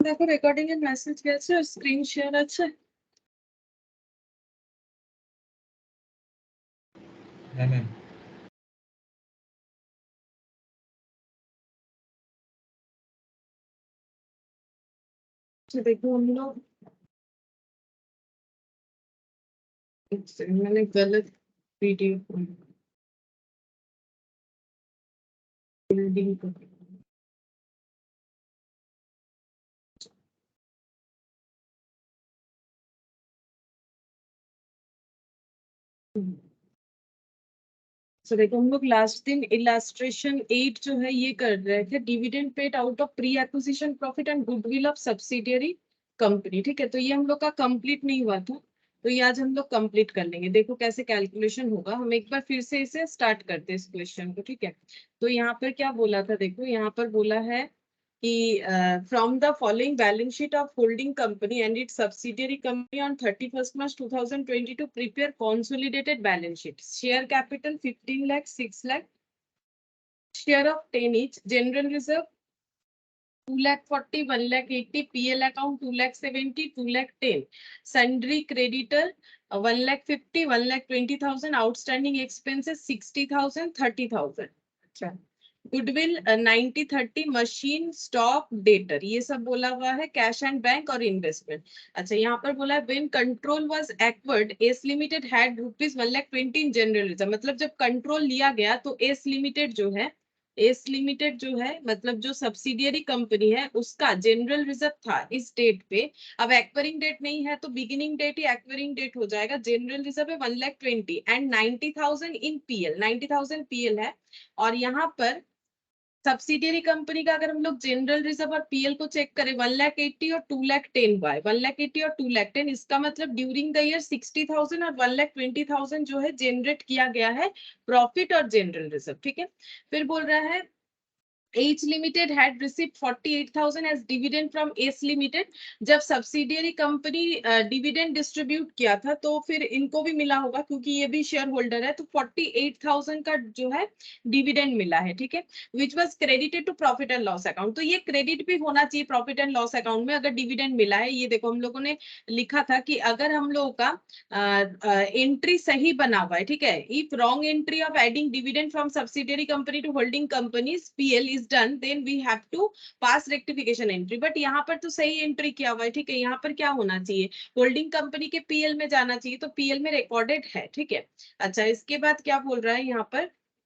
দেখো রেকর্ডিং এর মেসেজ গেছে আর স্ক্রিন শেয়ার আছে। হ্যাঁ ম্যাম। देखो हम लोग मैंने गलत वीडियो बिल्डिंग को तो देखो हम लोग लास्ट दिन इलास्ट्रेशन 8 जो है ये कर रहे थे, dividend paid out of pre acquisition profit and goodwill of subsidiary company. ठीक है, तो ये हम लोग का कंप्लीट नहीं हुआ था, तो ये आज हम लोग कंप्लीट कर लेंगे। देखो कैसे कैलकुलेशन होगा, हम एक बार फिर से इसे स्टार्ट करते हैं इस क्वेश्चन को। ठीक है, तो यहाँ पर क्या बोला था, देखो यहाँ पर बोला है कि from the following balance sheet of holding company and its subsidiary company on 31st March 2022 prepare consolidated balance sheet. Share capital 15 lakh, 6 lakh, share of 10 each, general reserve 2 lakh 40, 1 lakh 80, PL account 2 lakh 70, 2 lakh 10, sundry creditor 1 lakh 50, 1 lakh 20,000, outstanding expenses 60,000, 30,000. अच्छा, goodwill 90-30, machine stock debtor, ये सब बोला हुआ है, cash and bank और investment. अच्छा, यहाँ पर बोला है when control was acquired S limited had rupees 1,20,000 in general reserve. मतलब जब कंट्रोल लिया गया तो एस लिमिटेड जो है, एस लिमिटेड जो है मतलब जो सब्सिडियरी कंपनी है उसका जनरल रिजर्व था इस डेट पे। अब एक्वायरिंग डेट नहीं है तो बिगिनिंग डेट ही एक्वायरिंग डेट हो जाएगा। जनरल रिजर्व है 1,20,000 एंड 90,000 इन पीएल, 90,000 पीएल है। और यहाँ पर सब्सिडियरी कंपनी का अगर हम लोग जनरल रिजर्व और पीएल को चेक करें 1,80,000 और 2,10,000 हुआ है, 1,80,000 और 2,10,000, इसका मतलब ड्यूरिंग द ईयर 60,000 और 1,20,000 जो है जनरेट किया गया है प्रॉफिट और जनरल रिजर्व। ठीक है, फिर बोल रहा है H Limited had received 48,000 as dividend from S Limited। जब सब्सिडियरी कंपनी डिविडेंड डिस्ट्रीब्यूट किया था तो फिर इनको भी मिला होगा क्योंकि ये भी शेयर होल्डर है, तो 48,000 का जो है डिविडेंड मिला है। ठीक है, which was credited to profit and loss account. तो ये क्रेडिट भी होना चाहिए प्रॉफिट एंड लॉस अकाउंट में अगर डिविडेंड मिला है। ये देखो हम लोगों ने लिखा था कि अगर हम लोगों का एंट्री सही बना हुआ है, ठीक है, if wrong entry of adding dividend from subsidiary company to holding company's PL is done, then we have to pass rectification entry। But यहाँ पर तो सही एंट्री किया हुआ है। ठीक है, यहाँ पर क्या होना चाहिए, होल्डिंग कंपनी के पीएल में जाना चाहिए, तो पीएल में रिकॉर्डेड है। ठीक है, अच्छा इसके बाद क्या बोल रहा है यहाँ पर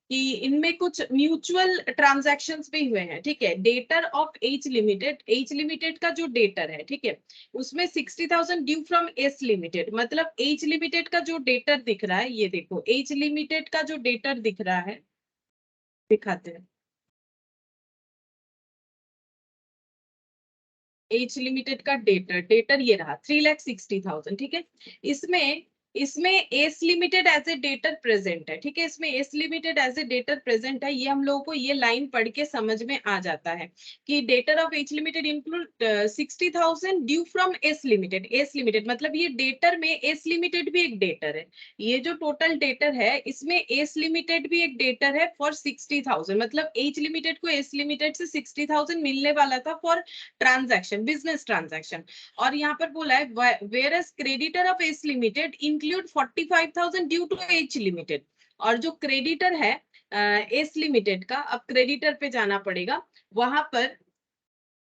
कि इनमें कुछ म्यूचुअल ट्रांजैक्शंस भी हुए हैं। ठीक है, debtor of H limited, H limited का जो डेटर है, ठीक है, उसमें 60,000 ड्यू फ्रॉम एस लिमिटेड। मतलब एच लिमिटेड का जो डेटर दिख रहा है, ये देखो एच लिमिटेड का जो डेटर दिख रहा है, दिखाते हैं, एच लिमिटेड का डेटर ये रहा 3,60,000। ठीक है, इसमें इसमें S limited as a debtor present है। ठीक है, इसमें S limited as a debtor present है। ये हम लोगों को ये लाइन पढ़ के समझ में आ जाता है कि debtor of H limited include 60,000 due from S limited. S limited मतलब ये डेटर में एस लिमिटेड भी एक डेटर है। ये जो टोटल डेटर है इसमें एस लिमिटेड भी एक डेटर है फॉर 60,000। मतलब एच लिमिटेड को एस लिमिटेड से 60,000 मिलने वाला था फॉर ट्रांजैक्शन, बिजनेस ट्रांजैक्शन। और यहाँ पर बोला है whereas creditor of S limited include 45,000 due to H limited. और जो क्रेडिटर है एस लिमिटेड का, अब क्रेडिटर पे जाना पड़ेगा, वहां पर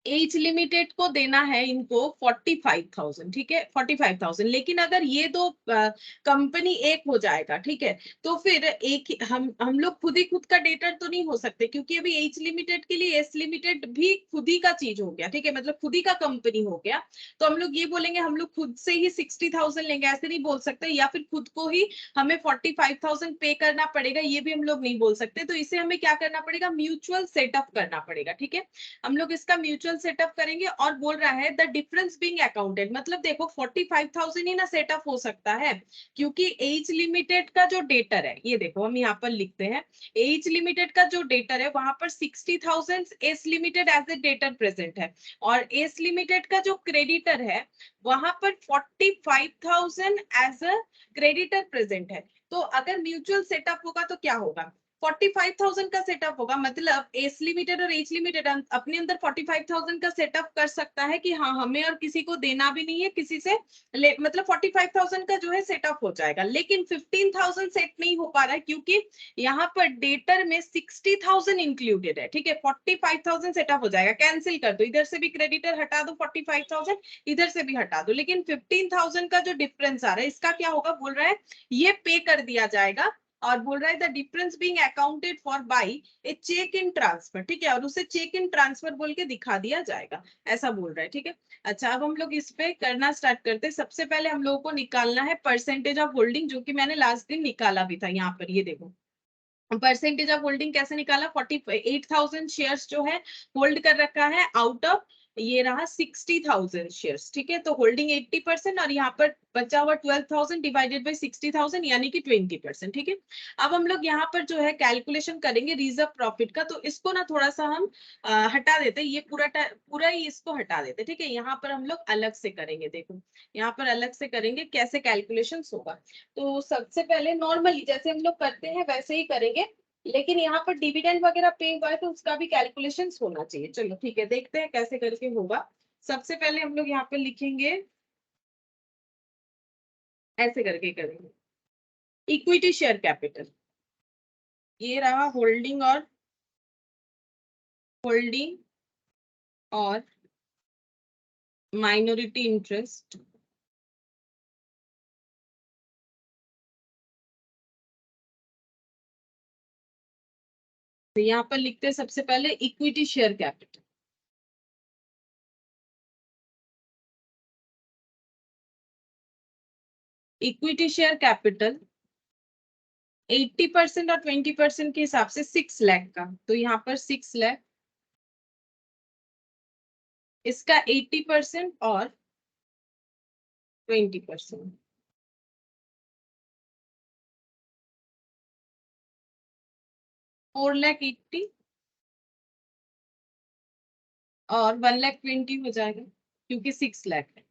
एच लिमिटेड को देना है इनको 45,000। ठीक है, 45,000। लेकिन अगर ये दो कंपनी एक हो जाएगा, ठीक है, तो फिर एक हम लोग खुद ही खुद का डेटर तो नहीं हो सकते क्योंकि अभी एच लिमिटेड के लिए एस लिमिटेड भी खुद ही का चीज हो गया। ठीक है, मतलब खुद ही का कंपनी हो गया, तो हम लोग ये बोलेंगे हम लोग खुद से ही 60,000 लेंगे, ऐसे नहीं बोल सकते, या फिर खुद को ही हमें 45,000 पे करना पड़ेगा, ये भी हम लोग नहीं बोल सकते। तो इसे हमें क्या करना पड़ेगा, म्यूचुअल सेटअप करना पड़ेगा। ठीक है, हम लोग इसका म्यूचुअल सेटअप करेंगे। और बोल रहा है द डिफरेंस बीइंग अकाउंटेड, मतलब देखो 45,000 ही ना सेटअप हो सकता है क्योंकि एच लिमिटेड का जो डेटर है, ये देखो हम यहाँ पर लिखते हैं, एच लिमिटेड का जो डेटर है वहां पर 60,000 S limited as a debtor present है, और एस लिमिटेड का जो क्रेडिटर है वहां पर 45,000 एज अ क्रेडिटर प्रेजेंट है। तो अगर म्यूचुअल सेटअप होगा तो क्या होगा, 45,000 का सेटअप होगा, मतलब एस लिमिटेड और एच लिमिटेड अपने अंदर 45,000 का सेटअप कर सकता है कि हाँ हमें और किसी को देना भी नहीं है किसी से, मतलब 45,000 का जो है सेटअप हो जाएगा। लेकिन 15,000 सेट नहीं हो पा रहा है क्योंकि यहाँ पर डेटर में 60,000 इंक्लूडेड है, ठीक है। 45,000 सेटअप हो जाएगा, कैंसिल कर दो, इधर से भी क्रेडिटर हटा दो 45,000, इधर से भी हटा दो। लेकिन 15,000 का जो डिफरेंस आ रहा है इसका क्या होगा, बोल रहा है ये पे कर दिया जाएगा, और बोल रहा है the difference being accounted for by a cheque in transfer, ठीक है, और उसे चेक इन ट्रांसफर बोल के दिखा दिया जाएगा, ऐसा बोल रहा है, ठीक है। अच्छा, अब हम लोग इस पे करना स्टार्ट करते हैं। सबसे पहले हम लोगों को निकालना है परसेंटेज ऑफ होल्डिंग, जो कि मैंने लास्ट दिन निकाला भी था। यहाँ पर ये देखो परसेंटेज ऑफ होल्डिंग कैसे निकाला, 48,000 शेयर्स जो है होल्ड कर रखा है आउट ऑफ ये रहा 60,000 शेयर्स, ठीक है। तो होल्डिंग 80% और यहाँ पर बचा हुआ 12,000 डिवाइडेड बाई 60,000 यानी कि 20%, ठीक है। अब हम लोग यहाँ पर जो है कैलकुलेशन करेंगे रिजर्व प्रॉफिट का, तो इसको ना थोड़ा सा हम हटा देते, ये पूरा ही इसको हटा देते, ठीक है। यहाँ पर हम लोग अलग से करेंगे, देखो यहाँ पर अलग से करेंगे कैसे कैलकुलेशन होगा। तो सबसे पहले नॉर्मली जैसे हम लोग करते हैं वैसे ही करेंगे, लेकिन यहाँ पर डिविडेंड वगैरह पे हुआ है तो उसका भी कैलकुलेशन होना चाहिए। चलो ठीक है, देखते हैं कैसे करके होगा। सबसे पहले हम लोग यहाँ पे लिखेंगे, ऐसे करके करेंगे, इक्विटी शेयर कैपिटल, ये रहा होल्डिंग और माइनॉरिटी इंटरेस्ट, तो यहाँ पर लिखते हैं सबसे पहले equity share capital. Equity share capital 80% और 20% के हिसाब से 6 लाख का, तो यहाँ पर 6 लाख, इसका 80% और 20%, 4,80,000 और 1,20,000 हो जाएगा क्योंकि 6 लाख है।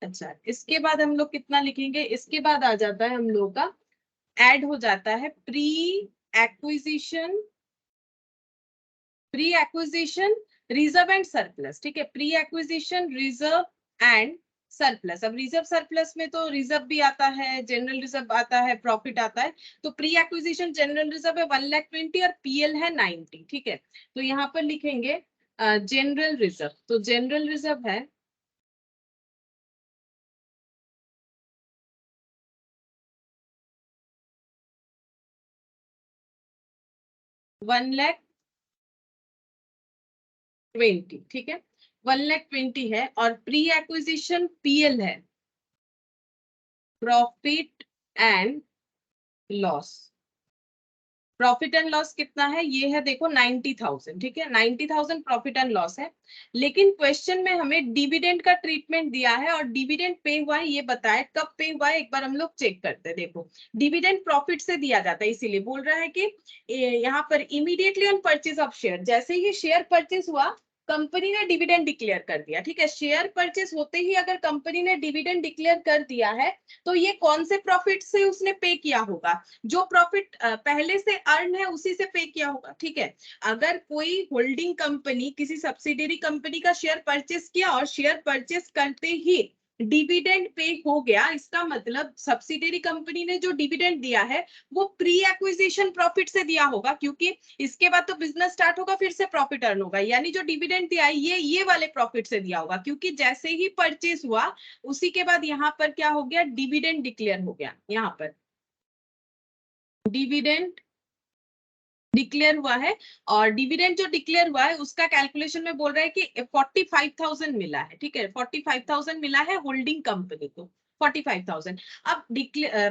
अच्छा, इसके बाद हम लोग कितना लिखेंगे, इसके बाद आ जाता है हम लोग का, ऐड हो जाता है acquisition pre acquisition reserve and surplus, ठीक है। Pre acquisition reserve and surplus, अब रिजर्व सरप्लस में तो रिजर्व भी आता है, जनरल रिजर्व आता है, प्रॉफिट आता है। तो प्री एक्विजिशन जनरल रिजर्व है 1,20,000 और पीएल है 90, ठीक है। तो यहाँ पर लिखेंगे जनरल रिजर्व, तो जनरल रिजर्व है 1,20,000, ठीक है, 1,20,000 है। और प्री एक्विजिशन पीएल है profit and loss, profit and loss कितना है, ये है देखो 90,000, ठीक है, 90,000 प्रॉफिट एंड लॉस है। लेकिन क्वेश्चन में हमें डिविडेंड का ट्रीटमेंट दिया है और डिविडेंड पे हुआ है, ये बताए कब पे हुआ है, एक बार हम लोग चेक करते हैं। देखो डिविडेंड प्रॉफिट से दिया जाता है, इसीलिए बोल रहा है कि यहाँ पर immediately on purchase of share, जैसे ही शेयर परचेज हुआ कंपनी ने डिविडेंड डिक्लेयर कर दिया, ठीक है। शेयर परचेज होते ही अगर कंपनी ने डिविडेंड डिक्लेयर कर दिया है तो ये कौन से प्रॉफिट से उसने पे किया होगा, जो प्रॉफिट पहले से अर्न है उसी से पे किया होगा, ठीक है। अगर कोई होल्डिंग कंपनी किसी सब्सिडियरी कंपनी का शेयर परचेस किया और शेयर परचेस करते ही डिविडेंड पे हो गया, इसका मतलब सब्सिडियरी कंपनी ने जो डिविडेंड दिया है वो प्री एक्विजिशन प्रॉफिट से दिया होगा, क्योंकि इसके बाद तो बिजनेस स्टार्ट होगा, फिर से प्रॉफिट अर्न होगा, यानी जो डिविडेंड दिया है ये वाले प्रॉफिट से दिया होगा, क्योंकि जैसे ही परचेस हुआ उसी के बाद यहाँ पर क्या हो गया, डिविडेंड डिक्लेयर हो गया। यहाँ पर डिविडेंड डिक्लेयर हुआ है, और डिविडेंड जो डिक्लेयर हुआ है उसका कैलकुलेशन में बोल रहा है कि 45,000 मिला है, ठीक है, 45,000 मिला है होल्डिंग कंपनी को, 45,000। अब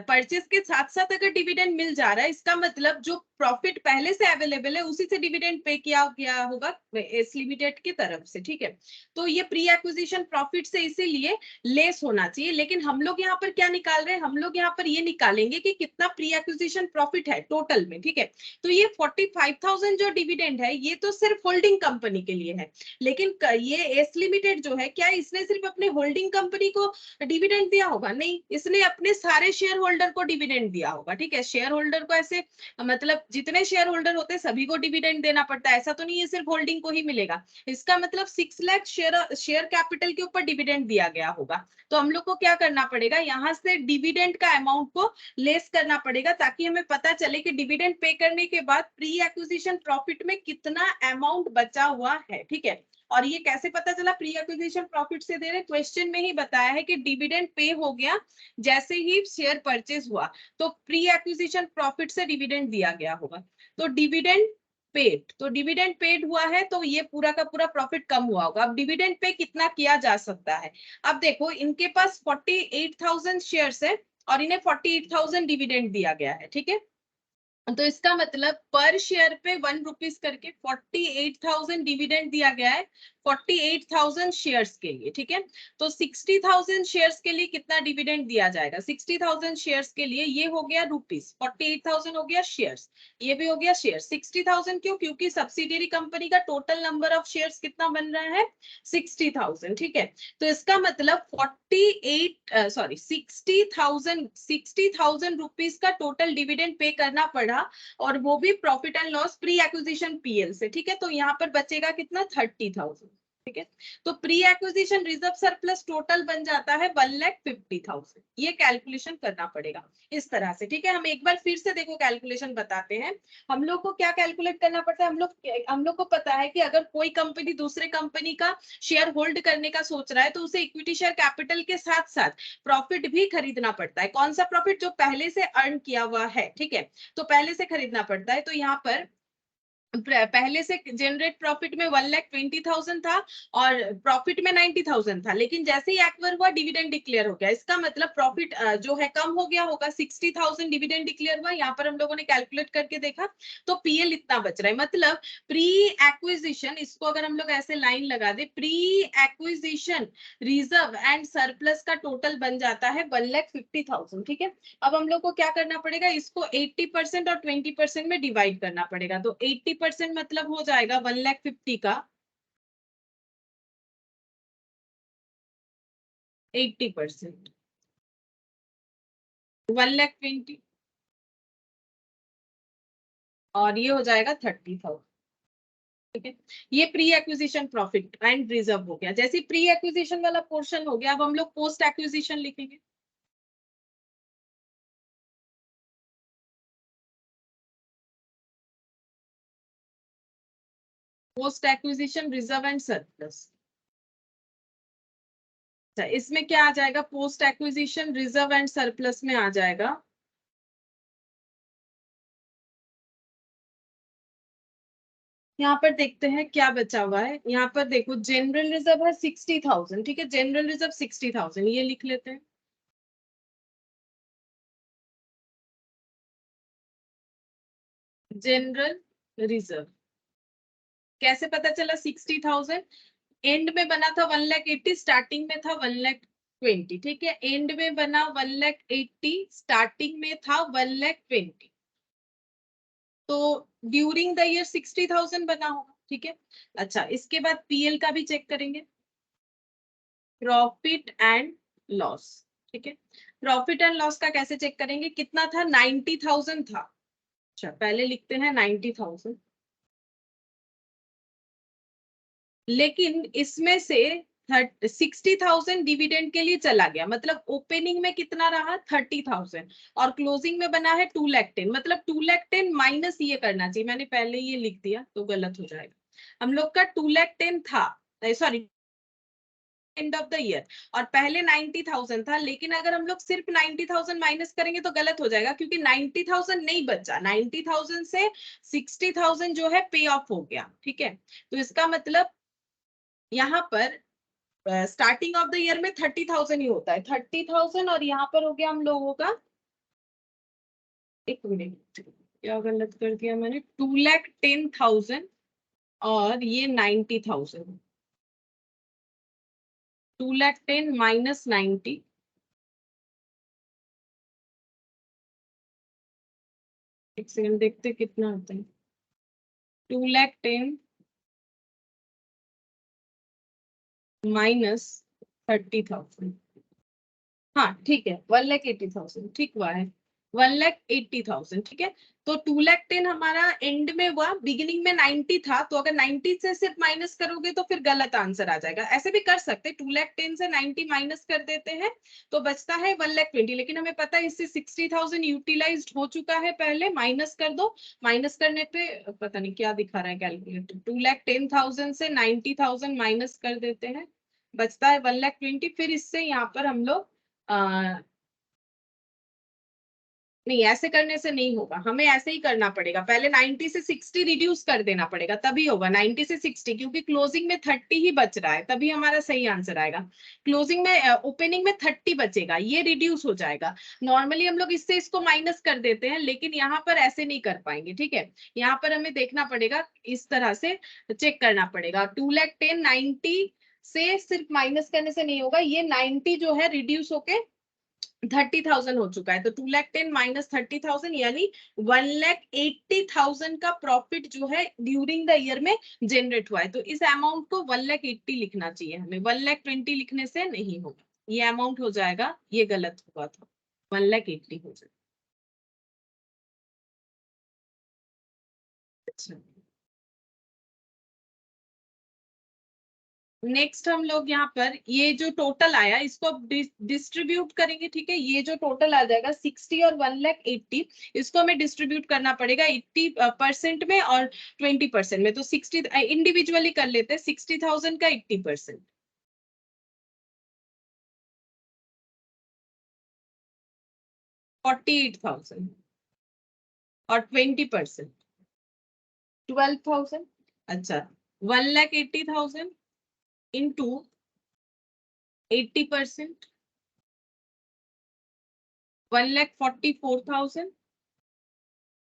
परचेस के साथ साथ अगर डिविडेंड मिल जा रहा है, इसका मतलब जो प्रॉफिट पहले से अवेलेबल है उसी से डिविडेंड पे किया गया होगा एस लिमिटेड की तरफ से, ठीक है। तो ये प्री एक्विजिशन प्रॉफिट से इसीलिए लेस होना चाहिए। लेकिन हम लोग यहाँ पर क्या निकाल रहे हैं, हम लोग यहाँ पर ये निकालेंगे कि कितना प्री एक्विजिशन प्रॉफिट है टोटल में, ठीक है। तो ये 45,000 जो डिविडेंड है ये तो सिर्फ होल्डिंग कंपनी के लिए है, लेकिन ये एस लिमिटेड जो है, क्या इसने सिर्फ अपने होल्डिंग कंपनी को डिविडेंड दिया होगा? नहीं, इसने अपने सारे शेयर होल्डर को डिविडेंड दिया होगा। ठीक है, शेयर होल्डर को ऐसे मतलब जितने शेयर होल्डर होते हैं सभी को डिविडेंड देना पड़ता है, ऐसा तो नहीं है सिर्फ होल्डिंग को ही मिलेगा। इसका मतलब 6 लाख शेयर कैपिटल के ऊपर डिविडेंड दिया गया होगा। तो हम लोग को क्या करना पड़ेगा, यहाँ से डिविडेंड का अमाउंट को लेस करना पड़ेगा, ताकि हमें पता चले कि डिविडेंड पे करने के बाद प्री एक्विजिशन प्रॉफिट में कितना अमाउंट बचा हुआ है। ठीक है, और ये कैसे पता चला प्री एक्विजिशन प्रॉफिट से दे रहे, क्वेश्चन में ही बताया है कि डिविडेंड पे हो गया जैसे ही शेयर परचेज हुआ, तो प्री एक्विजिशन प्रॉफिट से डिविडेंड दिया गया होगा। तो डिविडेंड पेड, तो डिविडेंड पेड हुआ है तो ये पूरा का पूरा प्रॉफिट कम हुआ होगा। अब डिविडेंड पे कितना किया जा सकता है? अब देखो, इनके पास 48,000 शेयर्स है और इन्हें 48,000 डिविडेंड दिया गया है। ठीक है, तो इसका मतलब पर शेयर पे 1 रुपीज करके 48,000 डिविडेंड दिया गया है 48,000 शेयर्स के लिए। ठीक है, तो 60,000 शेयर्स के लिए कितना डिविडेंड दिया जाएगा? 60,000 शेयर्स के लिए ये हो गया रुपीस, 48,000 हो गया शेयर्स, ये भी हो गया शेयर। 60,000 क्यों? क्योंकि सब्सिडियरी कंपनी का टोटल नंबर ऑफ शेयर्स कितना बन रहा है? 60,000। ठीक है, तो इसका मतलब 60,000 रुपीज का टोटल डिविडेंड पे करना पड़ा, और वो भी profit and loss pre acquisition PL से। ठीक है, तो यहाँ पर बचेगा कितना? 30,000। ठीक है, तो pre acquisition reserve surplus total बन जाता है 1,50,000। ये कैलकुलेशन करना पड़ेगा इस तरह से। ठीक है, हम एक बार फिर से देखो कैलकुलेशन बताते हैं। हम लोग को क्या कैलकुलेट करना पड़ता है? हम लोग को पता है कि अगर कोई कंपनी दूसरे कंपनी का शेयर होल्ड करने का सोच रहा है तो उसे इक्विटी शेयर कैपिटल के साथ साथ प्रॉफिट भी खरीदना पड़ता है। कौन सा प्रॉफिट? जो पहले से अर्न किया हुआ है। ठीक है, तो पहले से खरीदना पड़ता है। तो यहाँ पर पहले से जनरेट प्रॉफिट में 1,20,000 था और प्रॉफिट में 90,000 था, लेकिन जैसे ही एक्वायर हुआ डिविडेंड डिक्लेयर हो गया। इसका मतलब प्रॉफिट जो है कम हो गया होगा। 60,000 डिविडेंड डिक्लेयर हुआ, यहाँ पर हम लोगों ने कैलकुलेट करके देखा तो पीएल इतना बच रहा है। मतलब प्री एक्विजिशन, इसको अगर हम लोग ऐसे लाइन लगा दे, pre acquisition reserve and surplus का टोटल बन जाता है 1,50,000। ठीक है, अब हम लोग को क्या करना पड़ेगा? इसको 80% और 20% में डिवाइड करना पड़ेगा। तो 80% मतलब हो जाएगा 1,50,000 का 80%, 1,20,000, और ये हो जाएगा 30,000। ठीक है, ये pre acquisition profit and reserve हो गया। जैसे प्री एक्विजिशन वाला पोर्शन हो गया, अब हम लोग पोस्ट एक्विजिशन लिखेंगे। Post acquisition reserve and surplus, इसमें क्या आ जाएगा? Post acquisition reserve and surplus में आ जाएगा यहाँ पर देखते हैं क्या बचा हुआ है। यहाँ पर देखो जनरल रिजर्व है 60,000। ठीक है, जनरल रिजर्व 60,000 ये लिख लेते हैं। जनरल रिजर्व कैसे पता चला? 60,000 एंड में बना था 1,80,000, स्टार्टिंग में था 1,20,000। ठीक है, एंड में बना 1,80,000, स्टार्टिंग में था 1,20,000, तो ड्यूरिंग द ईयर 60,000 बना होगा। ठीक है, अच्छा इसके बाद पीएल का भी चेक करेंगे, प्रॉफिट एंड लॉस। ठीक है, प्रॉफिट एंड लॉस का कैसे चेक करेंगे? कितना था? 90,000 था। अच्छा पहले लिखते हैं 90,000, लेकिन इसमें से 60,000 डिविडेंड के लिए चला गया, मतलब ओपनिंग में कितना रहा? 30,000, और क्लोजिंग में बना है 2,10,000। मतलब 2,10,000 माइनस ये करना चाहिए, मैंने पहले ये लिख दिया तो गलत हो जाएगा। हम लोग का 2,10,000 था, sorry end of the year, और पहले 90,000 था, लेकिन अगर हम लोग सिर्फ 90,000 माइनस करेंगे तो गलत हो जाएगा, क्योंकि 90,000 नहीं बचा। 90,000 से 60,000 जो है पे ऑफ हो गया। ठीक है, तो इसका मतलब यहाँ पर स्टार्टिंग ऑफ द ईयर में 30,000 ही होता है, 30,000, और यहाँ पर हो गया हम लोगों का, एक मिनट क्या गलत कर दिया मैंने, 2,10,000 और ये 90,000, 2,10,000 माइनस 90, एक सेकंड देखते कितना आता है। 2,10,000 माइनस 30,000, हाँ ठीक है, 1,80,000 ठीक हुआ है, 1,80,000 ठीक है। तो 2,10,000 हमारा एंड में हुआ, बिगिनिंग में 90 था, तो अगर 90 से सिर्फ माइनस करोगे तो फिर गलत आंसर आ जाएगा। ऐसे भी कर सकते, 2,10,000 से 90 माइनस कर देते हैं तो बचता है 1,20,000, लेकिन हमें पता है इससे 60,000 यूटिलाइज्ड हो चुका है पहले, माइनस कर दो। माइनस करने पे पता नहीं क्या दिखा रहा है कैलकुलेटर, 2,10,000 से 90,000 माइनस कर देते हैं, बचता है 1,20,000। फिर इससे यहाँ पर हम लोग नहीं, ऐसे करने से नहीं होगा, हमें ऐसे ही करना पड़ेगा, पहले 90 से 60 रिड्यूस कर देना पड़ेगा तभी होगा, 90 से 60, क्योंकि क्लोजिंग में 30 ही बच रहा है, तभी हमारा सही आंसर आएगा। क्लोजिंग में ओपनिंग में 30 बचेगा, ये रिड्यूस हो जाएगा। नॉर्मली हम लोग इससे इसको माइनस कर देते हैं, लेकिन यहाँ पर ऐसे नहीं कर पाएंगे, ठीक है। यहाँ पर हमें देखना पड़ेगा, इस तरह से चेक करना पड़ेगा। 2,10,000 90 से सिर्फ माइनस करने से नहीं होगा, ये 90 जो है रिड्यूस होके 30,000 हो चुका है, तो 2,10,000 माइनस 30,000 यानी 1,80,000 का प्रॉफिट जो है ड्यूरिंग द ईयर में जनरेट हुआ है। तो इस अमाउंट को 1,80,000 लिखना चाहिए हमें, 1,20,000 लिखने से नहीं होगा, ये अमाउंट हो जाएगा, ये गलत हुआ था, 1,80,000 हो जाएगा। अच्छा, नेक्स्ट हम लोग यहाँ पर ये जो टोटल आया इसको अब डिस्ट्रीब्यूट करेंगे, ठीक है। ये जो टोटल आ जाएगा 60 और 1,80,000, इसको हमें डिस्ट्रीब्यूट करना पड़ेगा 80% में और 20% में। तो 60 इंडिविजुअली कर लेते हैं, 60,000 का 80%, 48,000 और 20% 12,000। अच्छा, 1,80,000 इंटू 80%, 1,44,000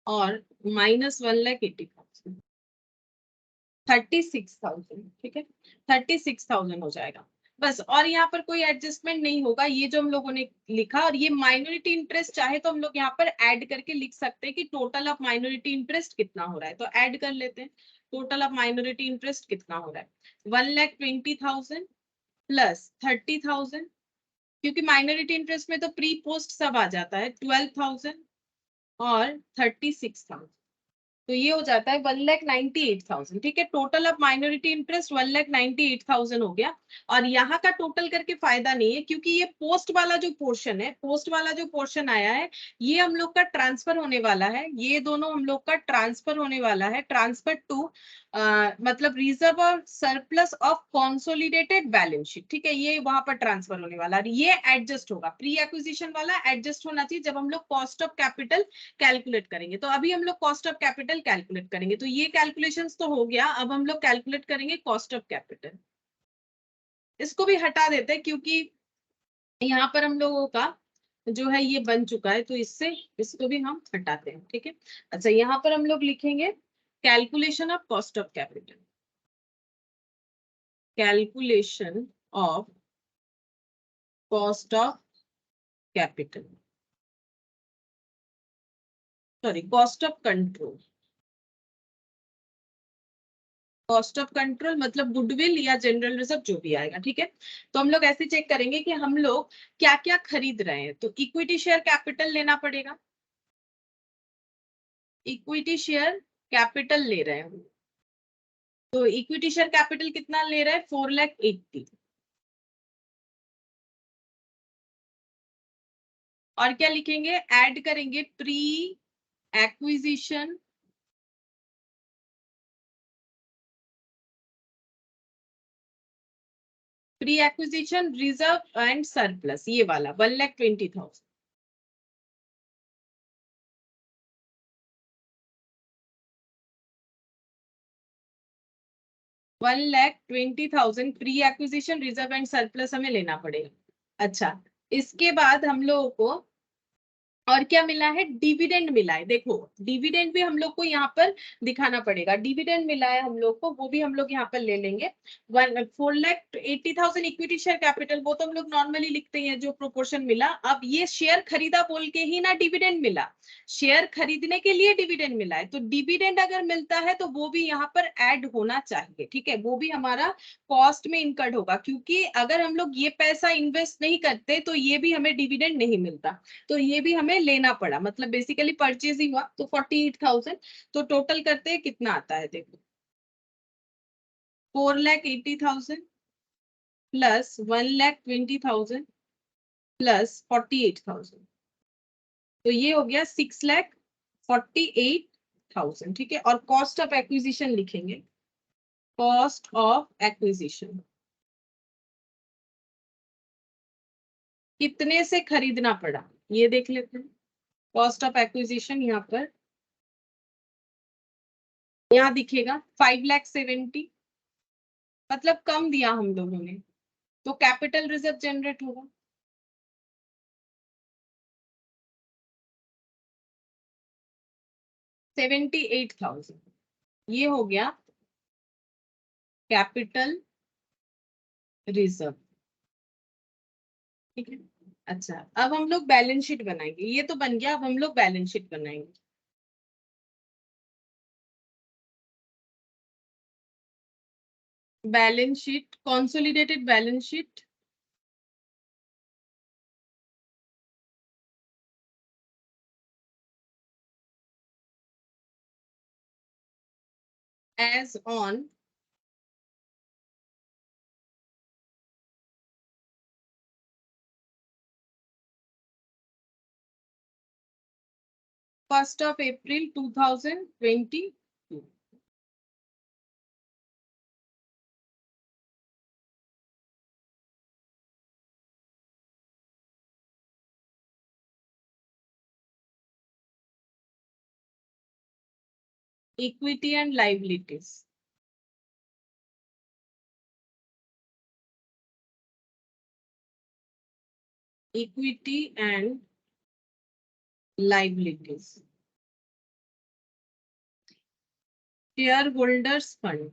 और माइनस 1,80,000, 36,000, ठीक है, 36,000 हो जाएगा बस। और यहाँ पर कोई एडजस्टमेंट नहीं होगा, ये जो हम लोगों ने लिखा, और ये माइनॉरिटी इंटरेस्ट चाहे तो हम लोग यहाँ पर ऐड करके लिख सकते हैं कि टोटल ऑफ माइनॉरिटी इंटरेस्ट कितना हो रहा है, तो ऐड कर लेते हैं। टोटल ऑफ माइनॉरिटी इंटरेस्ट कितना हो रहा है, 1,20,000 प्लस 30,000, क्योंकि माइनॉरिटी इंटरेस्ट में तो प्री पोस्ट सब आ जाता है, 12,000 और 36,000, तो ये हो जाता है 1,98,000, ठीक है। टोटल ऑफ माइनॉरिटी इंटरेस्ट 1,98,000 हो गया। और यहाँ का टोटल करके फायदा नहीं है, क्योंकि ये पोस्ट वाला जो पोर्शन है, पोस्ट वाला जो पोर्शन आया है, ये हम लोग का ट्रांसफर होने वाला है, ये दोनों हम लोग का ट्रांसफर होने वाला है, ट्रांसफर टू मतलब रिजर्व और surplus of consolidated balance sheet, ठीक है, ये वहां पर ट्रांसफर होने वाला है। ये एडजस्ट होगा, प्री एक्विजिशन वाला एडजस्ट होना चाहिए जब हम लोग कॉस्ट ऑफ कैपिटल कैलकुलेट करेंगे। तो अभी हम लोग कॉस्ट ऑफ कैपिटल कैलकुलेट करेंगे, तो ये कैलकुलेशंस तो हो गया, अब हम लोग कैलकुलेट करेंगे कॉस्ट ऑफ कैपिटल। इसको भी हटा देते हैं, क्योंकि यहाँ पर हम लोगों का जो है ये बन चुका है, तो इससे इसको भी हम हटाते हैं, ठीक है। अच्छा, यहाँ पर हम लोग लिखेंगे calculation of cost of capital, calculation of cost of capital, sorry cost of control. Cost of control मतलब गुडविल या जनरल रिजर्व जो भी आएगा, ठीक है। तो हम लोग ऐसे चेक करेंगे कि हम लोग क्या क्या खरीद रहे हैं, तो इक्विटी शेयर कैपिटल लेना पड़ेगा, इक्विटी शेयर कैपिटल ले रहे हैं, तो इक्विटी शेयर कैपिटल कितना ले रहे हैं, 4,80,000। और क्या लिखेंगे, ऐड करेंगे pre acquisition reserve and surplus, ये वाला 1,20,000, 1,20,000 pre acquisition reserve and surplus हमें लेना पड़ेगा। अच्छा, इसके बाद हम लोगों को और क्या मिला है, डिविडेंड मिला है। देखो डिविडेंड भी हम लोग को यहाँ पर दिखाना पड़ेगा, डिविडेंड मिला है हम लोग को, वो भी हम लोग यहाँ पर ले लेंगे। 4,80,000 इक्विटी शेयर कैपिटल, वो तो हम लोग नॉर्मली लिखते हैं जो प्रोपोर्शन मिला। अब ये शेयर खरीदा बोल के ही ना डिविडेंड मिला, शेयर खरीदने के लिए डिविडेंड मिला है, तो डिविडेंड अगर मिलता है तो वो भी यहाँ पर ऐड होना चाहिए, ठीक है, वो भी हमारा कॉस्ट में इनकर्ड होगा, क्योंकि अगर हम लोग ये पैसा इन्वेस्ट नहीं करते तो ये भी हमें डिविडेंड नहीं मिलता, तो ये भी हमें लेना पड़ा, मतलब बेसिकली परचेज ही हुआ, तो 48,000। तो टोटल करते हैं कितना आता है, देखो 4,80,000 प्लस 1,20,000 प्लस 48,000, तो ये हो गया 6,48,000, ठीक है। और कॉस्ट ऑफ एक्विजिशन लिखेंगे, कॉस्ट ऑफ एक्विजिशन कितने से खरीदना पड़ा ये देख लेते हैं। कॉस्ट ऑफ एक्विजिशन यहाँ पर, यहाँ दिखेगा 5,70,000, मतलब कम दिया हम लोगों ने, तो कैपिटल रिजर्व जनरेट होगा। 78,000, ये हो गया कैपिटल रिजर्व, ठीक है। अच्छा अब हम लोग बैलेंस शीट बनाएंगे, ये तो बन गया, अब हम लोग बैलेंस शीट बनाएंगे। Balance sheet, consolidated balance sheet, as on first of April 2022। Equity and liabilities, equity and liabilities, shareholders fund,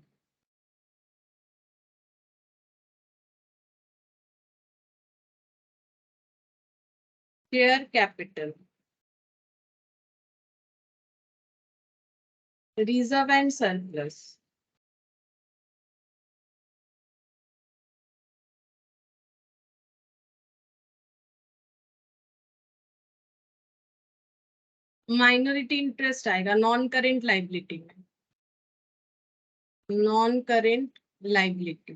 share capital, reserve and surplus, minority interest आएगा नॉन करेंट लाइबिलिटी में, non current liability,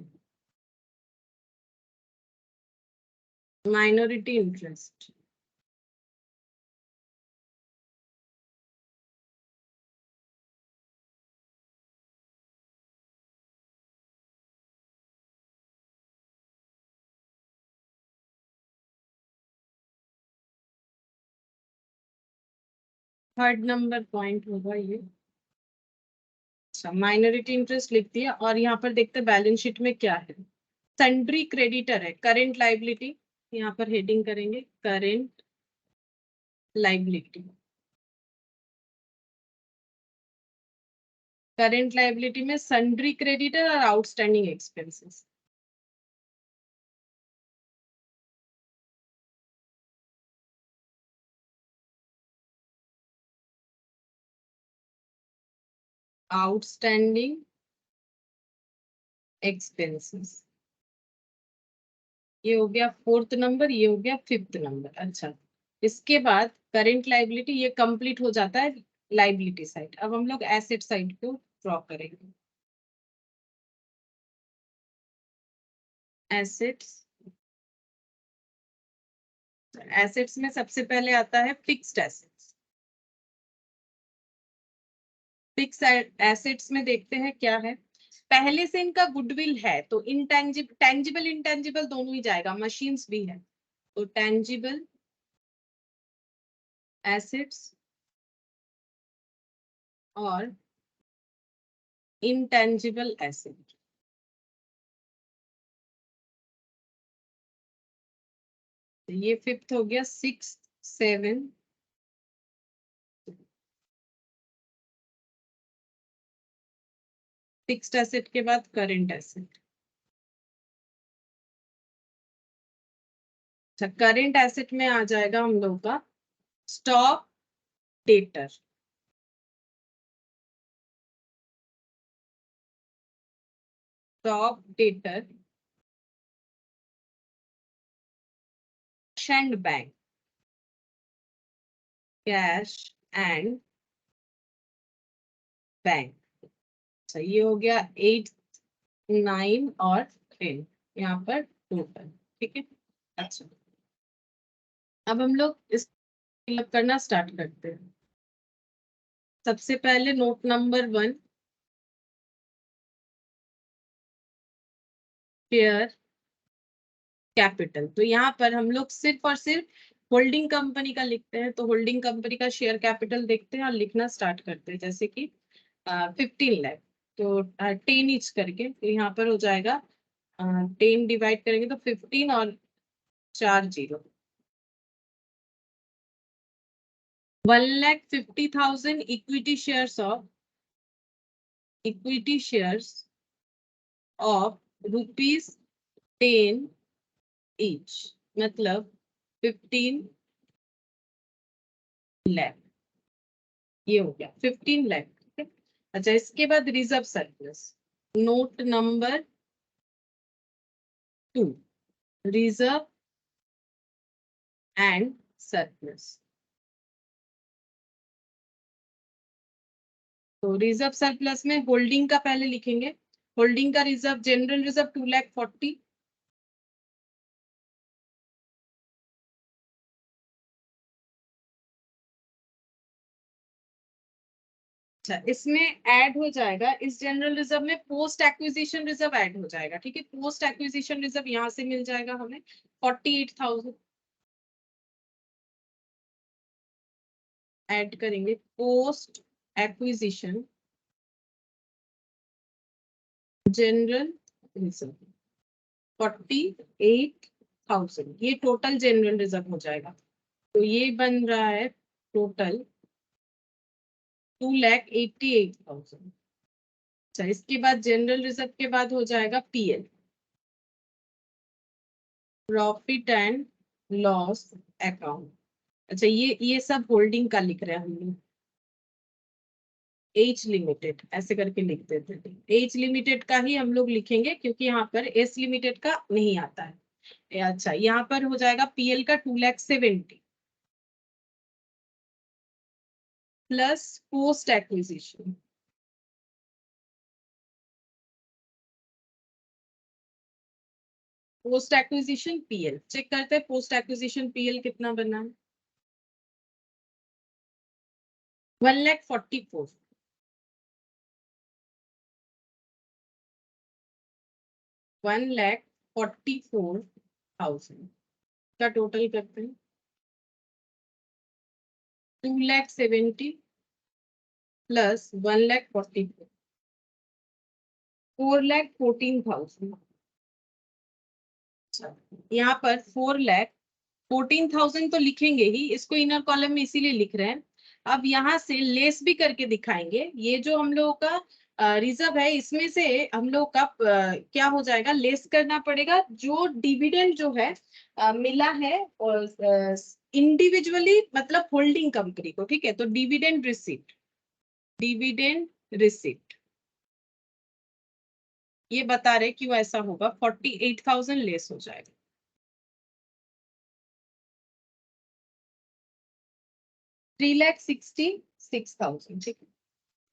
minority interest, third number point होगा ये। अच्छा minority interest लिख दिया, और यहाँ पर देखते हैं बैलेंस शीट में क्या है। सन्ड्री क्रेडिटर है, करेंट लाइबिलिटी, यहाँ पर हेडिंग करेंगे करेंट लाइबिलिटी, करेंट लाइबिलिटी में सन्ड्री क्रेडिटर और आउटस्टैंडिंग एक्सपेंसेस। आउटस्टैंडिंग एक्सपेंसेस, ये हो गया फोर्थ नंबर, ये हो गया फिफ्थ नंबर। अच्छा इसके बाद करेंट लाइबिलिटी ये कंप्लीट हो जाता है लाइबिलिटी साइड। अब हम लोग एसेट साइड को ड्रॉ करेंगे। एसेट्स, एसेट्स में सबसे पहले आता है फिक्स्ड एसेट्स। फिक्स एसेट्स में देखते हैं क्या है, पहले से इनका गुडविल है, तो इनटेंजिबल टेंजिबल इंटेंजिबल दोनों ही जाएगा, मशीन्स भी है, तो टेंजिबल एसेट्स और इनटेंजिबल एसेट। ये फिफ्थ हो गया, सिक्स, सेवन, फिक्स्ड एसेट के बाद करेंट एसेट। अच्छा, करेंट एसेट में आ जाएगा हम लोग का stock debtor. Stock debtor and bank, cash and bank. अच्छा, ये हो गया 8, 9 और 10 यहाँ पर टोटल। ठीक है। अच्छा, अब हम लोग इस फिलअप करना स्टार्ट करते हैं। सबसे पहले नोट नंबर 1, शेयर कैपिटल। तो यहाँ पर हम लोग सिर्फ और सिर्फ होल्डिंग कंपनी का लिखते हैं। तो होल्डिंग कंपनी का शेयर कैपिटल देखते हैं और लिखना स्टार्ट करते हैं। जैसे कि 15 लाख, तो 10 ईच करके, तो यहाँ पर हो जाएगा 10 डिवाइड करेंगे तो 15 और 4 zero, 1,50,000 equity shares of ₹10 each, मतलब 15 लाख। ये हो गया 15 लाख। ठीक है। अच्छा, इसके बाद reserve surplus, note number 2, reserve and surplus. तो रिजर्व सरप्लस में होल्डिंग का पहले लिखेंगे। होल्डिंग का रिजर्व, जनरल रिजर्व 2,40,000। अच्छा, इसमें ऐड हो जाएगा, इस जनरल रिजर्व में पोस्ट एक्विजिशन रिजर्व ऐड हो जाएगा। ठीक है, पोस्ट एक्विजिशन रिजर्व यहां से मिल जाएगा हमें 48,000। ऐड करेंगे पोस्ट एक्विजिशन जनरल रिजर्व 48,000, ये टोटल जनरल रिजर्व हो जाएगा। तो ये बन रहा है टोटल 2,88,000। अच्छा, इसके बाद जनरल रिजर्व के बाद हो जाएगा PL, profit and loss account. अच्छा, ये सब होल्डिंग का लिख रहे हैं हम लोग। एच लिमिटेड ऐसे करके लिख देते थे, एच लिमिटेड का ही हम लोग लिखेंगे क्योंकि यहाँ पर एस लिमिटेड का नहीं आता है। अच्छा, यहाँ पर हो जाएगा पीएल का 2,70,000 plus post acquisition. Post acquisition PL check करते हैं, पोस्ट एक्विजिशन पीएल कितना बना है? 1,44,000। 1,44,000 का टोटल करते हैं। 2,70,000 प्लस 1,44,000, 4,14,000। यहाँ पर 4,14,000 तो लिखेंगे ही, इसको इनर कॉलम में इसीलिए लिख रहे हैं। अब यहाँ से लेस भी करके दिखाएंगे। ये जो हम लोगों का रिजर्व है, इसमें से हम लोग का क्या हो जाएगा, लेस करना पड़ेगा जो डिविडेंड जो है मिला है और इंडिविजुअली, मतलब होल्डिंग कंपनी को। ठीक है, तो डिविडेंड रिसिप्ट, डिविडेंड रिसिप्ट ये बता रहे क्यों ऐसा होगा, 48,000 लेस हो जाएगा। 3,66,000। ठीक है,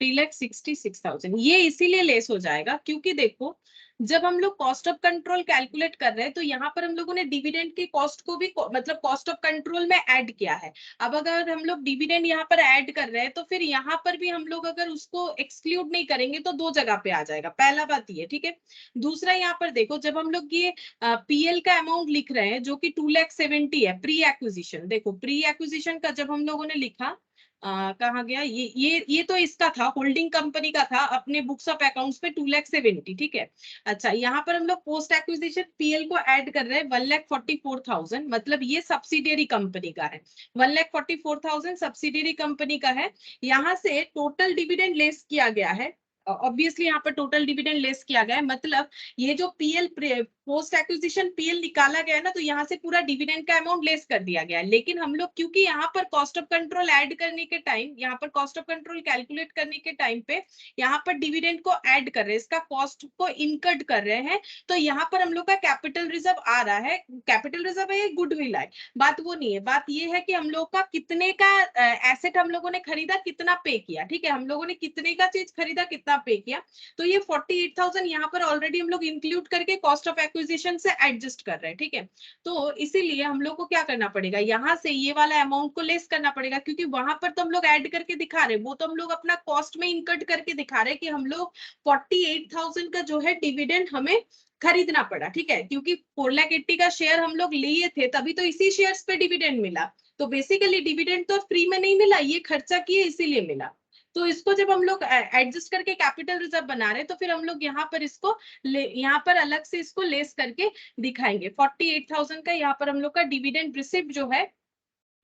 3,66,000 ये इसीलिए लेस हो जाएगा क्योंकि देखो, जब हम लोग कॉस्ट ऑफ कंट्रोल कैलकुलेट कर रहे हैं तो यहाँ पर हम लोगों ने डिविडेंड के कॉस्ट को भी मतलब कॉस्ट ऑफ कंट्रोल में ऐड किया है। अब अगर हम लोग डिविडेंड यहाँ पर ऐड कर रहे हैं तो फिर यहाँ पर भी हम लोग अगर उसको एक्सक्लूड नहीं करेंगे तो दो जगह पे आ जाएगा। पहला बात ये, ठीक है। दूसरा, यहाँ पर देखो, जब हम लोग ये पीएल का अमाउंट लिख रहे हैं जो कि 2,70,000 है प्री एक्विजिशन, देखो प्री एक्विजिशन का जब हम लोगों ने लिखा, कहाँ गया ये तो इसका था, होल्डिंग कंपनी का था, अपने बुक्स ऑफ अकाउंट्स पे 2,70,000। ठीक है। अच्छा, यहाँ पर हम लोग पोस्ट एक्विजिशन पीएल को ऐड कर रहे हैं 1,44,000, मतलब ये सब्सिडियरी कंपनी का है। 1,44,000 सब्सिडियरी कंपनी का है। यहाँ से टोटल डिविडेंड लेस किया गया है ऑब्वियसली यहाँ पर टोटल डिविडेंड लेस किया गया है, मतलब ये जो पीएल पोस्ट एक्विजिशन पीएल निकाला गया है ना, तो यहाँ से पूरा डिविडेंड का अमाउंट लेस कर दिया गया है। लेकिन हम लोग क्योंकि यहाँ पर कॉस्ट ऑफ कंट्रोल ऐड करने के टाइम, यहाँ पर कॉस्ट ऑफ कंट्रोल कैलकुलेट करने के टाइम पे यहाँ पर डिविडेंड को ऐड कर रहे हैं, इसका कॉस्ट को इनकट कर रहे हैं, तो यहाँ पर हम लोग का कैपिटल रिजर्व आ रहा है। कैपिटल रिजर्व है, गुडविल है, बात वो नहीं है। बात ये है कि हम लोग का कितने का एसेट हम लोगों ने खरीदा, कितना पे किया, ठीक है, हम लोगों ने कितने का चीज खरीदा, कितना पे किया, तो ये 48,000 यहाँ पर ऑलरेडी हम लोग इंक्लूड करके कॉस्ट ऑफ एक्विजिशन से एडजस्ट कर रहे हैं, ठीक है। तो इसीलिए हम लोग को क्या करना पड़ेगा, यहाँ से ये वाला अमाउंट को लेस करना पड़ेगा, क्योंकि वहां पर तो हम लोग ऐड करके दिखा रहे हैं, वो तो हम लोग अपना कॉस्ट में इनकट करके दिखा रहे हैं कि हम लोग 48,000 का जो है डिविडेंड हमें खरीदना पड़ा, ठीक है, क्योंकि 4,80,000 का शेयर हम लोग लिए थे, तभी तो इसी शेयर्स पे डिविडेंड मिला। तो बेसिकली डिविडेंड तो फ्री में नहीं मिला, ये खर्चा किए इसीलिए मिला। तो इसको जब हम लोग एडजस्ट करके कैपिटल रिजर्व बना रहे हैं, तो फिर हम लोग यहाँ पर इसको यहाँ पर अलग से इसको लेस करके दिखाएंगे। 48,000 का यहाँ पर हम लोग का डिविडेंड रिसिप्ट जो है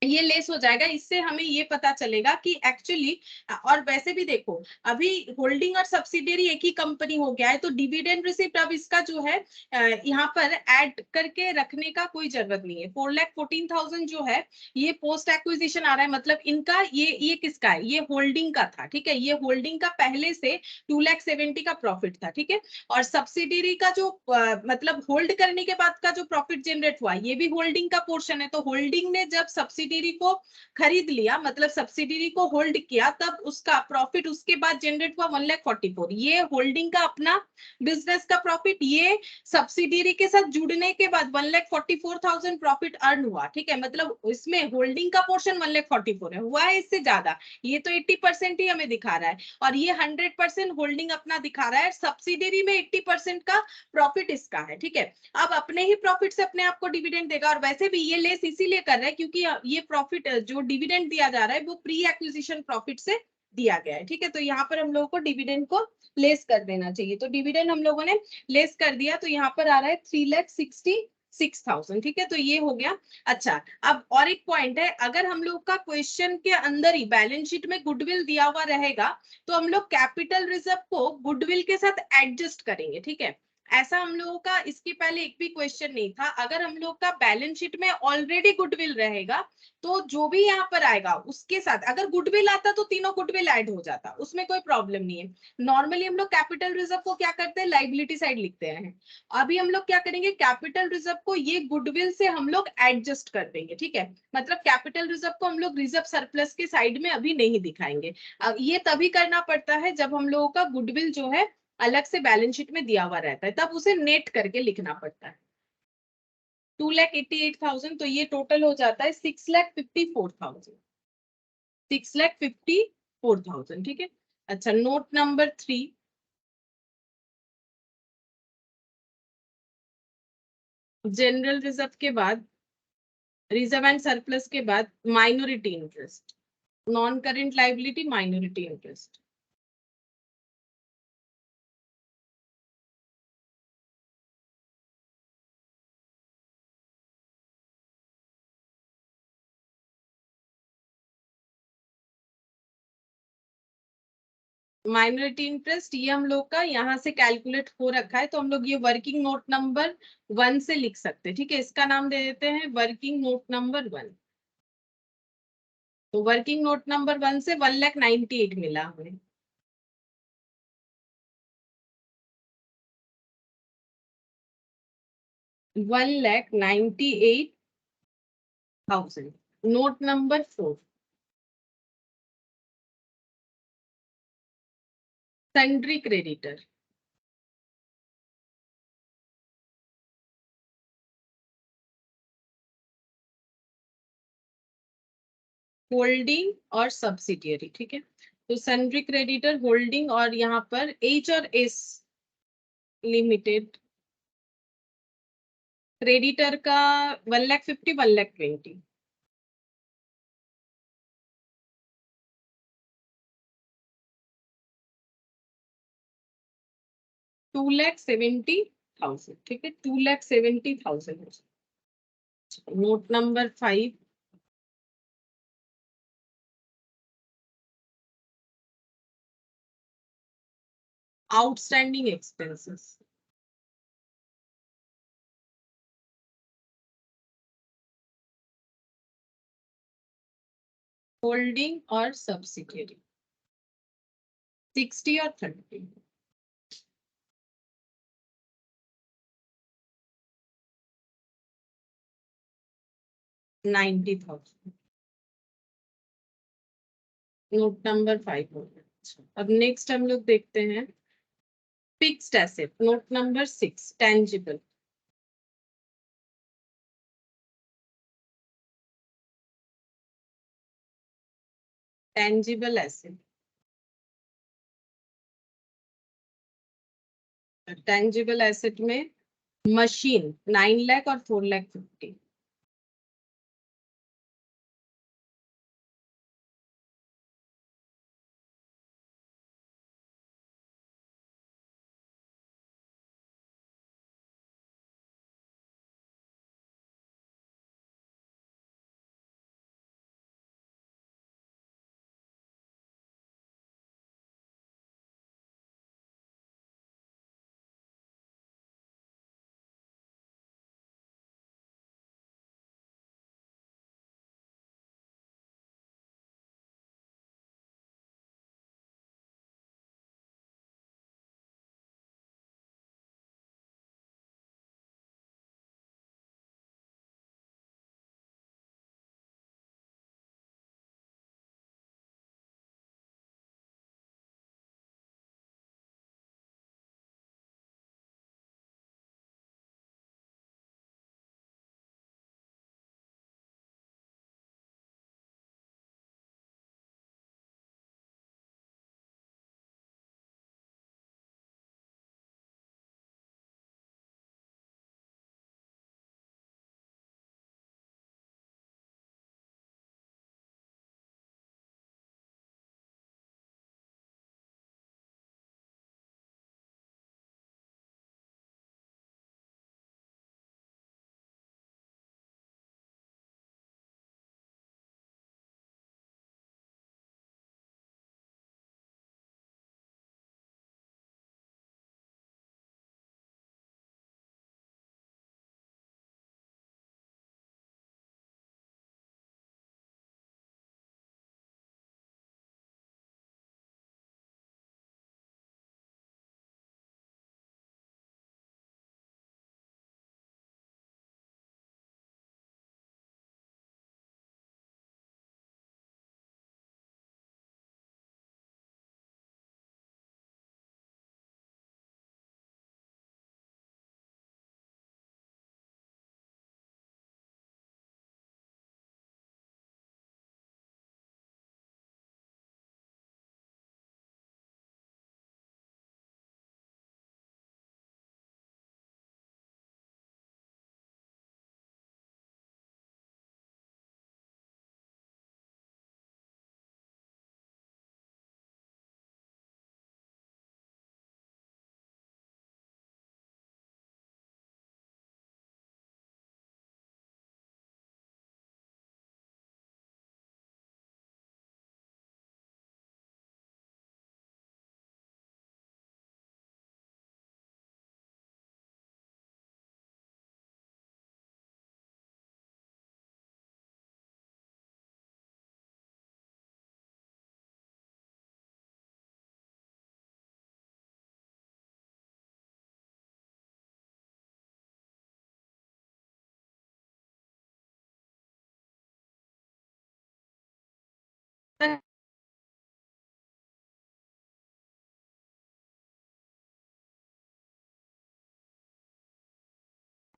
ये लेस हो जाएगा। इससे हमें ये पता चलेगा कि एक्चुअली, और वैसे भी देखो अभी होल्डिंग और सब्सिडियरी एक ही कंपनी हो गया है, तो डिविडेंड रिसिप्ट अब इसका जो है यहाँ पर ऐड करके रखने का कोई जरूरत नहीं है। 4,14,000 जो है ये पोस्ट एक्विजिशन आ रहा है, मतलब इनका ये किसका है, ये होल्डिंग का था, ठीक है, ये होल्डिंग का पहले से 2,70,000 का प्रॉफिट था, ठीक है। और सब्सिडियरी का जो मतलब होल्ड करने के बाद का जो प्रॉफिट जनरेट हुआ, ये भी होल्डिंग का पोर्शन है। तो होल्डिंग ने जब सब्सिडियरी को खरीद लिया, मतलब सब्सिडियरी को होल्ड किया, तब उसका प्रॉफिट उसके बाद जनरेट हुआ 1,44,000। ये होल्डिंग का अपना बिजनेस का प्रॉफिट, ये सब्सिडियरी के साथ जुड़ने के बाद 1,44,000 प्रॉफिट अर्न हुआ, ठीक है। मतलब इसमें होल्डिंग का पोर्शन 1,44,000 है, हुआ है इससे ज्यादा, ये तो 80% ही हमें दिखा रहा है, और ये 100% होल्डिंग अपना दिखा रहा है। सब्सिडियरी में 80% का प्रॉफिट इसका है, ठीक है। अब अपने ही प्रॉफिट से अपने आप को डिविडेंड देगा, और वैसे भी ये लेस इसीलिए कर रहा है क्योंकि ये प्रॉफिट जो डिविडेंड दिया जा रहा है वो प्री एक्विजिशन प्रॉफिट से दिया गया है, ठीक है। तो यहाँ पर हम लोगों को डिविडेंड को लेस कर देना चाहिए, तो डिविडेंड हम लोगों ने लेस कर दिया, तो यहाँ पर आ रहा है 3,66,000, ठीक है, तो ये हो गया। अच्छा, अब और एक पॉइंट है, अगर हम लोग का क्वेश्चन के अंदर ही बैलेंस शीट में गुडविल दिया हुआ रहेगा, तो हम लोग कैपिटल रिजर्व को गुडविल के साथ एडजस्ट करेंगे, ठीक है। ऐसा हम लोगों का इसके पहले एक भी क्वेश्चन नहीं था। अगर हम लोग का बैलेंस शीट में ऑलरेडी गुडविल रहेगा, तो जो भी यहाँ पर आएगा उसके साथ, अगर गुडविल आता तो तीनों गुडविल ऐड हो जाता, उसमें कोई प्रॉब्लम नहीं है। नॉर्मली हम लोग कैपिटल रिजर्व को क्या करते हैं, लाइबिलिटी साइड लिखते हैं। अभी हम लोग क्या करेंगे, कैपिटल रिजर्व को ये गुडविल से हम लोग एडजस्ट कर देंगे, ठीक है। मतलब कैपिटल रिजर्व को हम लोग रिजर्व सरप्लस के साइड में अभी नहीं दिखाएंगे। अब ये तभी करना पड़ता है जब हम लोगों का गुडविल जो है अलग से बैलेंस शीट में दिया हुआ रहता है, तब उसे नेट करके लिखना पड़ता है। 2,88,000, तो ये टोटल हो जाता है 6,54,000, 6,54,000, ठीक है। अच्छा, नोट नंबर 3, जनरल रिजर्व के बाद, रिजर्व एंड सरप्लस के बाद minority interest, non current liability, minority interest. Minority interest ये हम लोग का यहाँ से कैलकुलेट हो रखा है, तो हम लोग ये वर्किंग नोट नंबर 1 से लिख सकते हैं, ठीक है। इसका नाम दे देते हैं वर्किंग नोट नंबर 1। तो वर्किंग नोट नंबर 1 से 1,98,000 मिला हमें। 1,98,000। Note number 4, sundry creditor, holding और सब्सिडियरी, ठीक है। तो सन्ड्री क्रेडिटर, होल्डिंग, और यहाँ पर एच और एस लिमिटेड क्रेडिटर का 1,50,000, 1,20,000। 2,70,000, ठीक है, 2,70,000। Note number 5, outstanding expenses, holding और सब्सिडियरी, 60 और 30, 90,000। नोट नंबर 5 हो गया। अच्छा, अब नेक्स्ट हम लोग देखते हैं fixed asset, note number 6, tangible. Tangible asset, tangible asset में मशीन 9 लाख और 4,50,000।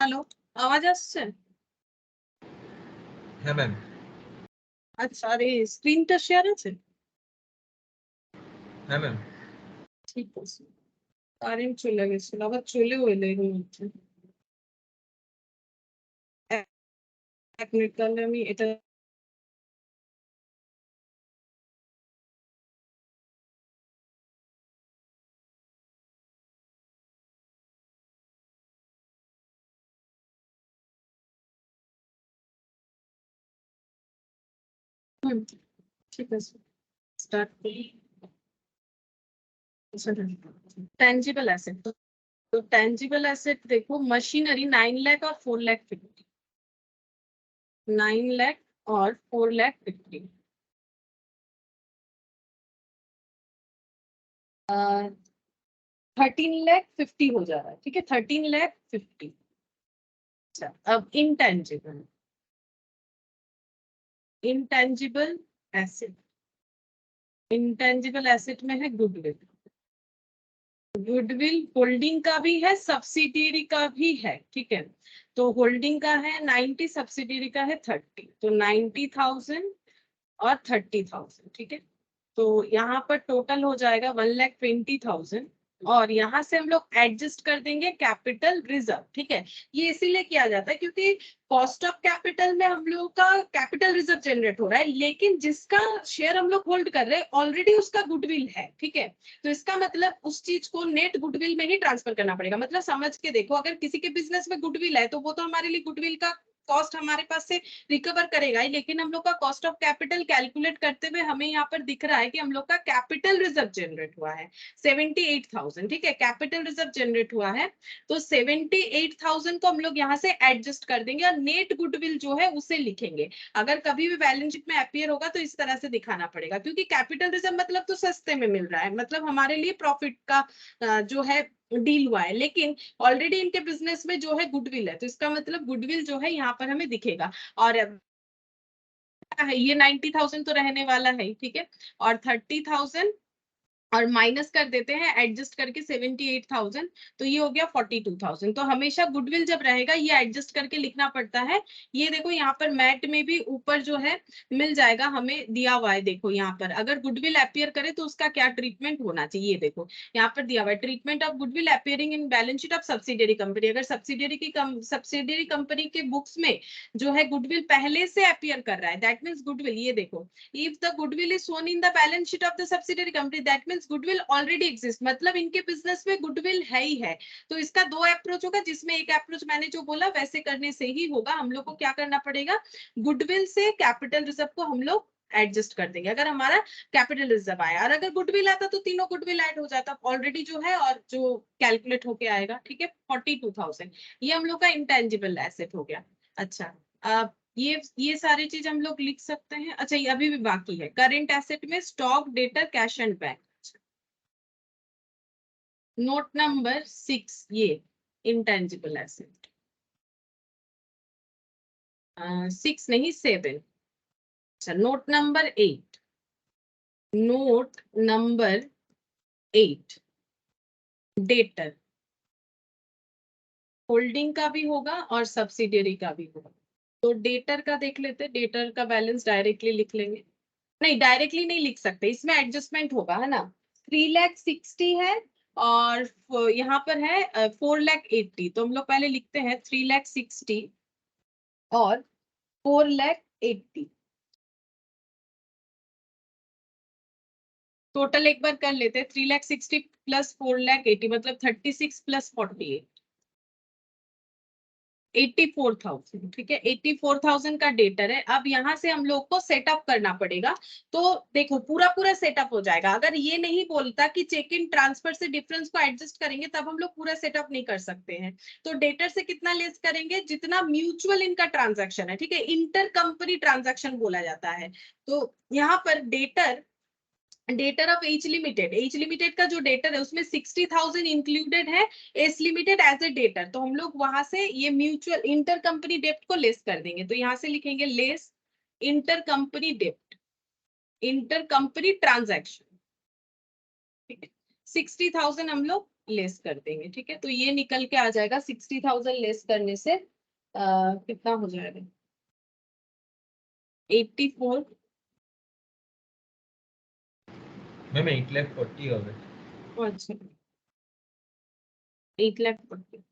হ্যালো, আওয়াজ আসছে? হ্যাঁ ম্যাম। আচ্ছা, আর এই স্ক্রিনটা শেয়ার আছে? হ্যাঁ ম্যাম। ঠিক আছে। কারেন্ট চলে গেছিল, আবার চলেও এলো এর মধ্যে। এক মিনিট, তাহলে আমি এটা ঠিক আছে, স্টার্ট করি। टेंजिबल एसेट, तो टेंजिबल एसेट देखो मशीनरी 9 लाख और 4,50,000, 9 लाख और 4,50,000, 13,50,000 हो जा रहा है, ठीक है, 13,50,000। अच्छा, अब intangible, intangible asset, intangible asset में है गुडविल, गुडविल होल्डिंग का भी है, सब्सिडियरी का भी है, ठीक है। तो होल्डिंग का है 90, सब्सिडियरी का है 30, तो 90,000 और 30,000, ठीक है। तो यहाँ पर टोटल हो जाएगा 1,20,000, और यहाँ से हम लोग एडजस्ट कर देंगे कैपिटल रिजर्व, ठीक है। ये इसीलिए किया जाता है क्योंकि कॉस्ट ऑफ कैपिटल में हम लोगों का कैपिटल रिजर्व जनरेट हो रहा है, लेकिन जिसका शेयर हम लोग होल्ड कर रहे हैं ऑलरेडी उसका गुडविल है, ठीक है। तो इसका मतलब उस चीज को नेट गुडविल में ही ट्रांसफर करना पड़ेगा। मतलब समझ के देखो, अगर किसी के बिजनेस में गुडविल है तो वो तो हमारे लिए गुडविल का कॉस्ट हमारे पास से रिकवर करेगा ही, लेकिन हम लोग का कॉस्ट ऑफ कैपिटल कैलकुलेट करते हुए हमें यहाँ पर दिख रहा है कि हम लोग का कैपिटल रिजर्व जनरेट हुआ है 78,000, ठीक है, कैपिटल रिजर्व जनरेट हुआ है। तो 78,000 को हम लोग यहाँ से एडजस्ट कर देंगे और नेट गुडविल जो है उसे लिखेंगे। अगर कभी भी बैलेंस शीट में अपीयर होगा तो इस तरह से दिखाना पड़ेगा, क्योंकि कैपिटल रिजर्व मतलब तो सस्ते में मिल रहा है, मतलब हमारे लिए प्रॉफिट का जो है डील हुआ है, लेकिन ऑलरेडी इनके बिजनेस में जो है गुडविल है, तो इसका मतलब गुडविल जो है यहाँ पर हमें दिखेगा। और ये 90,000 तो रहने वाला है, ठीक है, और 30,000 और माइनस कर देते हैं एडजस्ट करके 78,000, तो ये हो गया 42,000। तो हमेशा गुडविल जब रहेगा ये एडजस्ट करके लिखना पड़ता है। ये देखो यहाँ पर मैट में भी ऊपर जो है मिल जाएगा, हमें दिया हुआ है, देखो यहाँ पर अगर गुडविल अपीयर करे तो उसका क्या ट्रीटमेंट होना चाहिए, देखो यहाँ पर दिया हुआ है, treatment of goodwill appearing in balance sheet of subsidiary company. अगर सब्सिडियरी कंपनी के बुक्स में जो है गुडविल पहले से अपीयर कर रहा है, दैट मीन्स गुडविल, ये देखो, if the goodwill is shown in the balance sheet of the subsidiary company, that means goodwill already exists, मतलब इनके बिजनेस में गुडविल है ही है। तो इसका दो अप्रोच होगा, जिसमें एक अप्रोच मैंने जो बोला वैसे करने से ही होगा। हम लोग को क्या करना पड़ेगा, गुडविल से कैपिटल रिजर्व को हम लोग एडजस्ट कर देंगे अगर हमारा कैपिटल रिजर्व आया, और अगर गुडविल आता तो तीनों गुडविल ऐड हो जाता ऑलरेडी जो है, और जो कैलकुलेट होके आएगा, ठीक है, 42,000। ये हम लोग का इंटेंजिबल एसेट हो गया। अच्छा, अब ये सारी चीज हम लोग लिख सकते हैं। अच्छा, ये अभी भी बाकी है, करेंट एसेट में stock, debtor, cash and bank. Note number 6, ये इंटेंजिबल एसेट, 6 नहीं 7। अच्छा, note number 8, note number 8, debtor, holding का भी होगा और सब्सिडियरी का भी होगा। तो डेटर का देख लेते, डेटर का बैलेंस डायरेक्टली लिख लेंगे, नहीं डायरेक्टली नहीं लिख सकते, इसमें एडजस्टमेंट होगा, है ना। 3,60,000 है, और यहाँ पर है 4,80,000, तो हम लोग पहले लिखते हैं 3,60,000 और 4,80,000। टोटल एक बार कर लेते हैं, 3,60,000 प्लस 4,80,000 मतलब 36 प्लस 48, 84,000, ठीक है, 84,000 का डेटर है। अब यहाँ से हम लोग को सेटअप करना पड़ेगा। तो देखो पूरा पूरा सेटअप हो जाएगा, अगर ये नहीं बोलता कि चेक इन ट्रांसफर से डिफरेंस को एडजस्ट करेंगे तब हम लोग पूरा सेटअप नहीं कर सकते हैं। तो डेटर से कितना लेस करेंगे, जितना म्यूचुअल इनका ट्रांजैक्शन है, ठीक है, इंटर कंपनी ट्रांजैक्शन बोला जाता है। तो यहाँ पर debtor, debtor of H limited, H limited का जो डेटर है उसमें 60,000 इंक्लूडेड है, S limited as a debtor, तो हम लोग वहां से ये म्यूचुअल इंटर कंपनी डेप्ट को लेस कर देंगे। तो यहाँ से लिखेंगे लेस इंटर कंपनी डेप्ट, इंटर कंपनी ट्रांजैक्शन, ठीक है, 60,000 हम लोग लेस कर देंगे, ठीक है। तो ये निकल के आ जाएगा, 60,000 लेस करने से कितना हो जाएगा, 84, मैम 8,40,000 हो गए। अच्छा 8,40,000,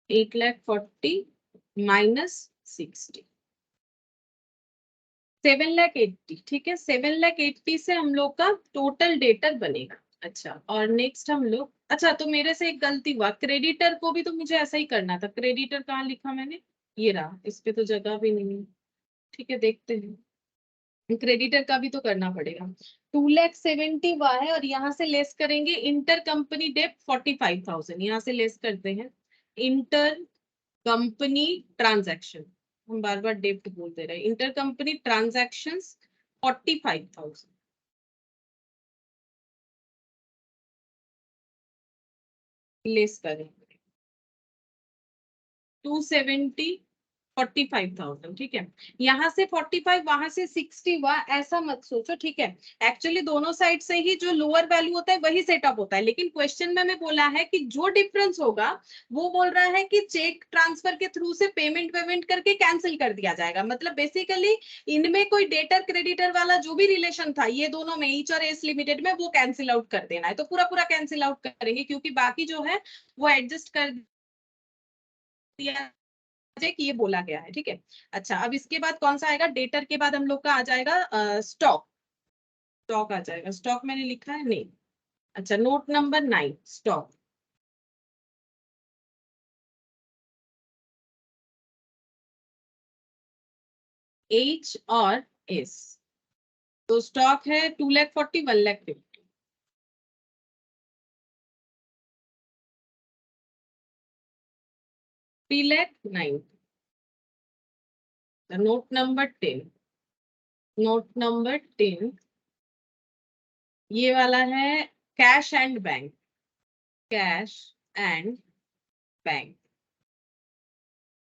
8,40,000 माइनस 60, 7,80,000, ठीक है, 7,80,000 से हम लोग का टोटल डेटर बनेगा। अच्छा, और नेक्स्ट हम लोग, अच्छा तो मेरे से एक गलती हुआ, क्रेडिटर को भी तो मुझे ऐसा ही करना था। क्रेडिटर कहाँ लिखा मैंने, ये रहा, इस पे तो जगह भी नहीं है, ठीक है, देखते हैं। क्रेडिटर का भी तो करना पड़ेगा। 2,70,000 हुआ है और यहाँ से लेस करेंगे इंटर कंपनी डेट 45,000, यहाँ से लेस करते हैं इंटर कंपनी ट्रांजैक्शन, हम बार बार डेप्ट बोलते रहे, इंटर कंपनी ट्रांजैक्शन 45,000 लेस करेंगे 270 45,000, ठीक है। यहाँ से 45, वहां से 60 हुआ, ऐसा मत सोचो, ठीक है। एक्चुअली दोनों साइड से ही जो लोअर वैल्यू होता है वही सेटअप होता है, लेकिन क्वेश्चन में हमें बोला है कि जो डिफरेंस होगा वो बोल रहा है कि चेक ट्रांसफर के थ्रू से पेमेंट करके कैंसिल कर दिया जाएगा। मतलब बेसिकली इनमें कोई डेटर क्रेडिटर वाला जो भी रिलेशन था ये दोनों में, ईच और एस लिमिटेड में, वो कैंसिल आउट कर देना है। तो पूरा पूरा कैंसिल आउट करेंगे, क्योंकि बाकी जो है वो एडजस्ट कर दिया कि ये बोला गया है, ठीक है। अच्छा, अब इसके बाद कौन सा आएगा, डेटर के बाद हम लोग का आ जाएगा स्टॉक। स्टॉक आ जाएगा, स्टॉक मैंने लिखा है नहीं। अच्छा, नोट नंबर 9 स्टॉक। एच और एस, तो स्टॉक है 2,40,000 1,50,000 3,09,000। नोट नंबर 10, नोट नंबर 10 ये वाला है cash and bank, cash and bank.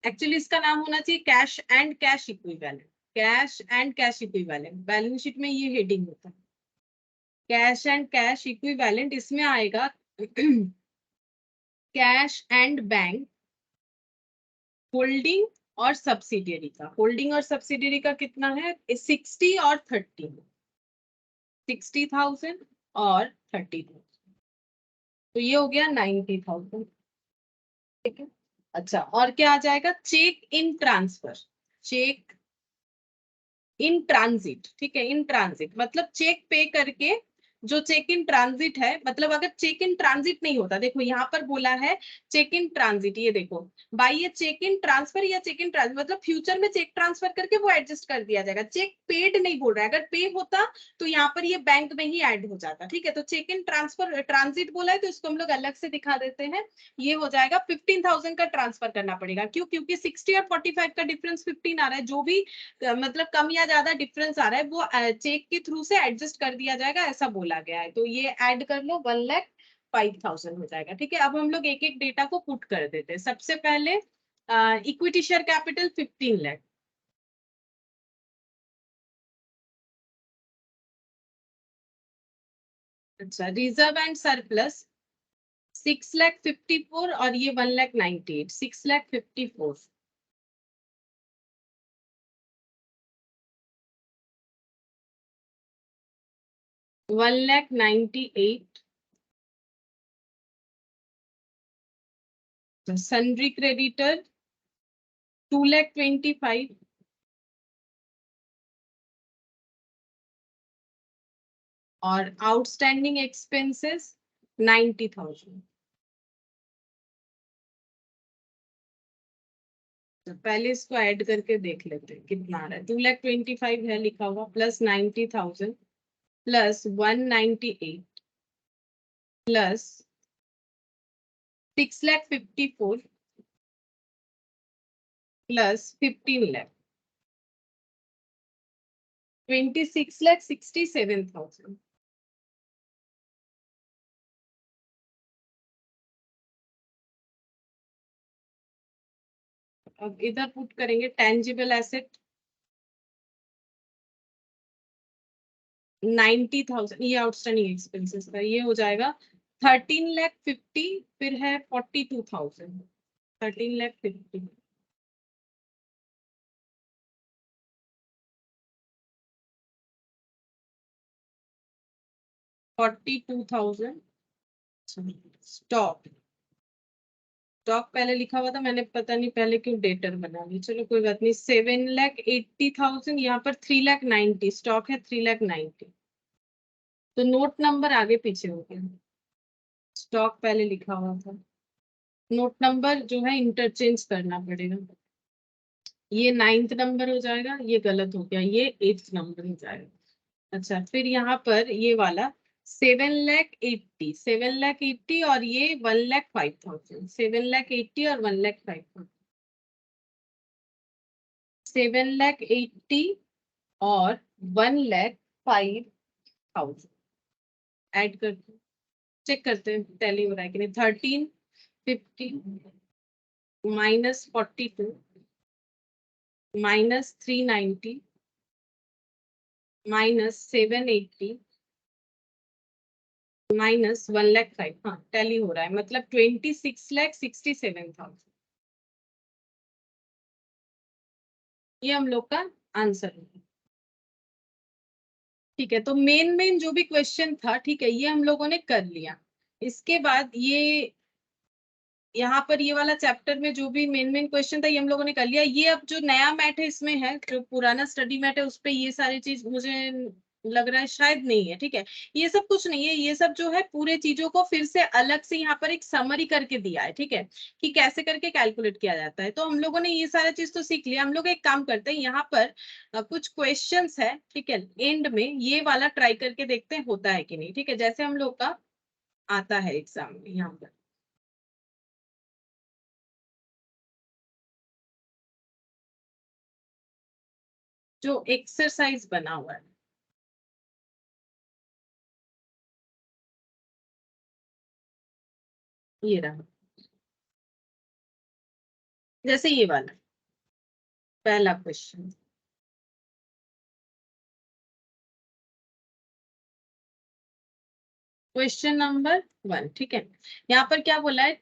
Actually इसका नाम होना चाहिए cash and cash equivalent, cash and cash equivalent, balance sheet में ये हेडिंग होता है कैश एंड कैश इक्विवेलेंट। इसमें आएगा कैश एंड बैंक, होल्डिंग और सब्सिडियरी का, होल्डिंग और सब्सिडियरी का कितना है 60 और 30, 60,000 और 30,000, तो ये हो गया 90,000, ठीक है। अच्छा, और क्या आ जाएगा, cheque in transfer, cheque in transit, ठीक है। इन ट्रांजिट मतलब चेक पे करके, जो चेक इन ट्रांजिट है, मतलब अगर चेक इन ट्रांजिट नहीं होता, देखो यहाँ पर बोला है चेक इन ट्रांजिट, ये देखो भाई, ये चेक इन ट्रांसफर या चेक इन ट्रांसफर मतलब फ्यूचर में चेक ट्रांसफर करके वो एडजस्ट कर दिया जाएगा। चेक पेड नहीं बोल रहा है, अगर पे होता तो यहाँ पर ये बैंक में ही ऐड हो जाता, ठीक है। तो चेक इन ट्रांसफर ट्रांजिट बोला है, तो इसको हम लोग अलग से दिखा देते हैं। ये हो जाएगा 15,000 का ट्रांसफर करना पड़ेगा, क्यों, क्योंकि 60 और 45 का डिफरेंस 15 आ रहा है, जो भी मतलब कम या ज्यादा डिफरेंस आ रहा है वो चेक के थ्रू से एडजस्ट कर दिया जाएगा, ऐसा बोला गया है। तो ये ऐड कर लो, 1,05,000 हो जाएगा, ठीक है। अब हम लोग एक एक डेटा को पुट कर देते हैं। सबसे पहले इक्विटी शेयर कैपिटल 15 लाख, अच्छा, रिजर्व एंड सरप्लस 6,54,000 और ये 1,98,000, 6,54,000, 1,98,000। सन्ड्री क्रेडिटर 2,25,000 और आउटस्टैंडिंग एक्सपेंसेस 90,000। तो पहले इसको ऐड करके देख लेते हैं कितना आ रहा है। 2,25,000 है लिखा हुआ, plus 90,000 plus 198 plus 6,54,000 plus 15 lakh, 26,67,000। अब इधर पुट करेंगे टेंजिबल एसेट 90,000, ये आउटस्टैंडिंग एक्सपेंसेस का, ये हो जाएगा 13,50,000, फिर है 42,000, 13,50,000 42,000। स्टॉक, स्टॉक पहले लिखा हुआ था मैंने, पता नहीं पहले क्यों डेटर बना ली, चलो कोई बात नहीं। 7,80,000, यहाँ पर 3,90,000 स्टॉक है, 3,90,000, तो नोट नंबर आगे पीछे हो गया, स्टॉक पहले लिखा हुआ था, नोट नंबर जो है इंटरचेंज करना पड़ेगा। ये 9th नंबर हो जाएगा, ये गलत हो गया, ये 8th नंबर हो जाएगा। अच्छा, फिर यहाँ पर ये वाला 7,80,000, 7,80,000 और ये 1,05,000, 7,80,000 और 1,05,000, 7,80,000 और 1,05,000 ऐड करते, चेक करते हैं टैली हो रहा है कि नहीं। 1350 -42 -390 -780 -1,05,000, हाँ टैली हो रहा है, मतलब 26,67,000 ये हम लोग का आंसर है। ठीक है, तो मेन जो भी क्वेश्चन था, ठीक है, ये हम लोगों ने कर लिया। इसके बाद ये यहाँ पर ये वाला चैप्टर में जो भी मेन क्वेश्चन था ये हम लोगों ने कर लिया। ये अब जो नया मैथ है इसमें है, जो पुराना स्टडी मैथ है उस पे ये सारी चीज मुझे लग रहा है शायद नहीं है। ठीक है, ये सब कुछ नहीं है, ये सब जो है पूरे चीजों को फिर से अलग से यहाँ पर एक समरी करके दिया है। ठीक है, कि कैसे करके कैलकुलेट किया जाता है। तो हम लोगों ने ये सारा चीज तो सीख लिया। हम लोग एक काम करते हैं, यहाँ पर कुछ क्वेश्चन है, ठीक है, एंड में ये वाला ट्राई करके देखते हैं होता है कि नहीं। ठीक है, जैसे हम लोग का आता है एग्जाम में यहाँ पर जो एक्सरसाइज बना हुआ है, ये रहा, जैसे ये वाला पहला क्वेश्चन, क्वेश्चन नंबर 1। ठीक है, यहाँ पर क्या बोला है,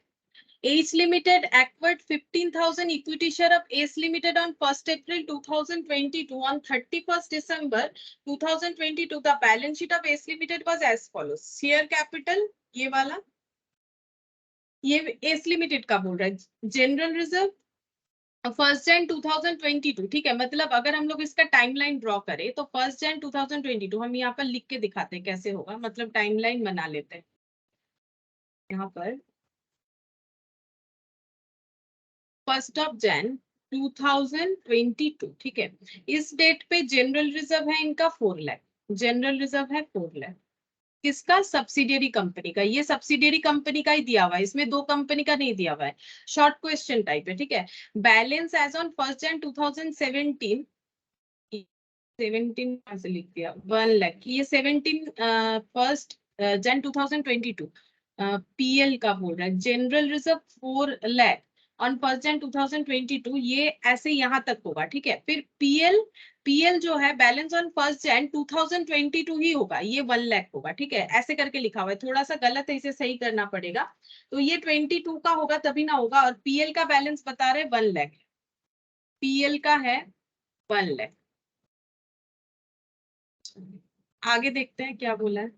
H limited acquired 15,000 equity share of H limited on 1st April 2022 on 31st December 2022 the balance sheet of H limited was as follows. Share capital ये वाला, ये एज लिमिटेड का बोल रहा है। जनरल रिजर्व 1 Jan 2022, ठीक है, मतलब अगर हम लोग इसका टाइमलाइन ड्रॉ करें तो 1 Jan 2022 हम यहाँ पर लिख के दिखाते हैं कैसे होगा, मतलब टाइमलाइन बना लेते हैं यहाँ पर। 1 Jan 2022, ठीक है, इस डेट पे जनरल रिजर्व है इनका 4 लाख, जनरल रिजर्व है 4 लाख। किसका? सब्सिडियरी कंपनी का। ये सब्सिडियरी कंपनी का ही दिया हुआ है, इसमें दो कंपनी का नहीं दिया हुआ है। शॉर्ट क्वेश्चन टाइप है। ठीक है, बैलेंस एज ऑन 1 Jan 2017, 17 से लिख दिया 1 लाख, ये 17 1 Jan 2022 पीएल का बोल रहा है। General reserve 4 lakh on 1 Jan 2022, ये ऐसे यहाँ तक होगा। ठीक है, फिर पीएल, पीएल जो है बैलेंस ऑन 1 Jan 2022 ही होगा, ये 1 लाख होगा। ठीक है, ऐसे करके लिखा हुआ है, थोड़ा सा गलत है, इसे सही करना पड़ेगा। तो ये 22 का होगा तभी ना होगा, और पीएल का बैलेंस बता रहे 1 लाख, पीएल का है 1 लाख। आगे देखते हैं क्या बोला है।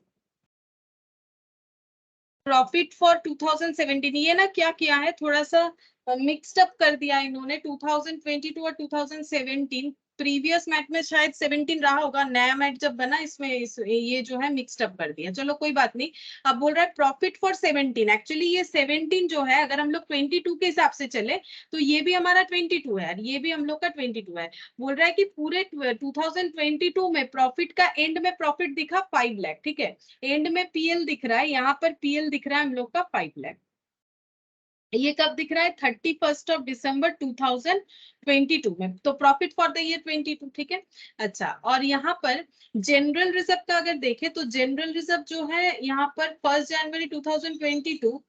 प्रॉफिट फॉर 2017, ये ना क्या किया है, थोड़ा सा मिक्स्ड अप कर दिया इन्होंने 2022 और 2017। प्रीवियस मैथ में शायद 17 रहा होगा, नया मैथ जब बना इसमें ये जो है मिक्स्ड अप कर दिया। चलो कोई बात नहीं। अब बोल रहा है प्रॉफिट फॉर 17, एक्चुअली ये 17 जो है अगर हम लोग 22 के हिसाब से चले तो ये भी हमारा 22 है, ये भी हम लोग का 22 है। बोल रहा है कि पूरे 2022 में प्रॉफिट का एंड में प्रॉफिट दिखा 5 लाख। ठीक है, एंड में पीएल दिख रहा है, यहाँ पर पीएल दिख रहा है हम लोग का 5 लाख। ये कब दिख रहा है? 31 December 2022 में, तो प्रॉफिट फॉर द ईयर 22। ठीक है, अच्छा, और यहाँ पर जनरल रिजर्व का अगर देखें तो जनरल रिजर्व जो है यहाँ पर 1 January 2022,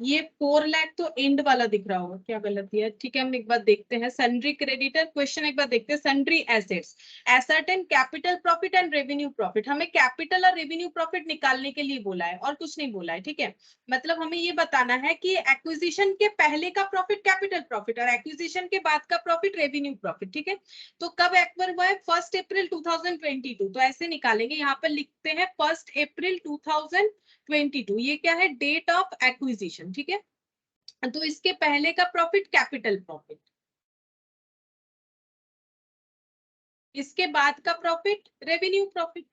ये 4 लाख तो एंड वाला दिख रहा होगा, क्या गलत दिया? ठीक है, हम एक बार देखते हैं सन्ड्री क्रेडिटर क्वेश्चन, एक बार देखते हैं। Sundry assets ascertain capital profit and revenue profit, हमें कैपिटल और रेवेन्यू प्रॉफिट निकालने के लिए बोला है और कुछ नहीं बोला है। ठीक है, मतलब हमें ये बताना है कि एक्विजिशन के पहले का प्रॉफिट कैपिटल प्रॉफिट और एक्विजिशन के बाद का प्रॉफिट रेवेन्यू प्रॉफिट। ठीक है, तो कब एक्वायर हुआ है? 1 April 2022, तो ऐसे निकालेंगे, यहाँ पर लिखते हैं 1 April 2022, ये क्या है? Date of acquisition. ठीक है, तो इसके पहले का प्रॉफिट कैपिटल प्रॉफिट, इसके बाद का प्रॉफिट रेवेन्यू प्रॉफिट।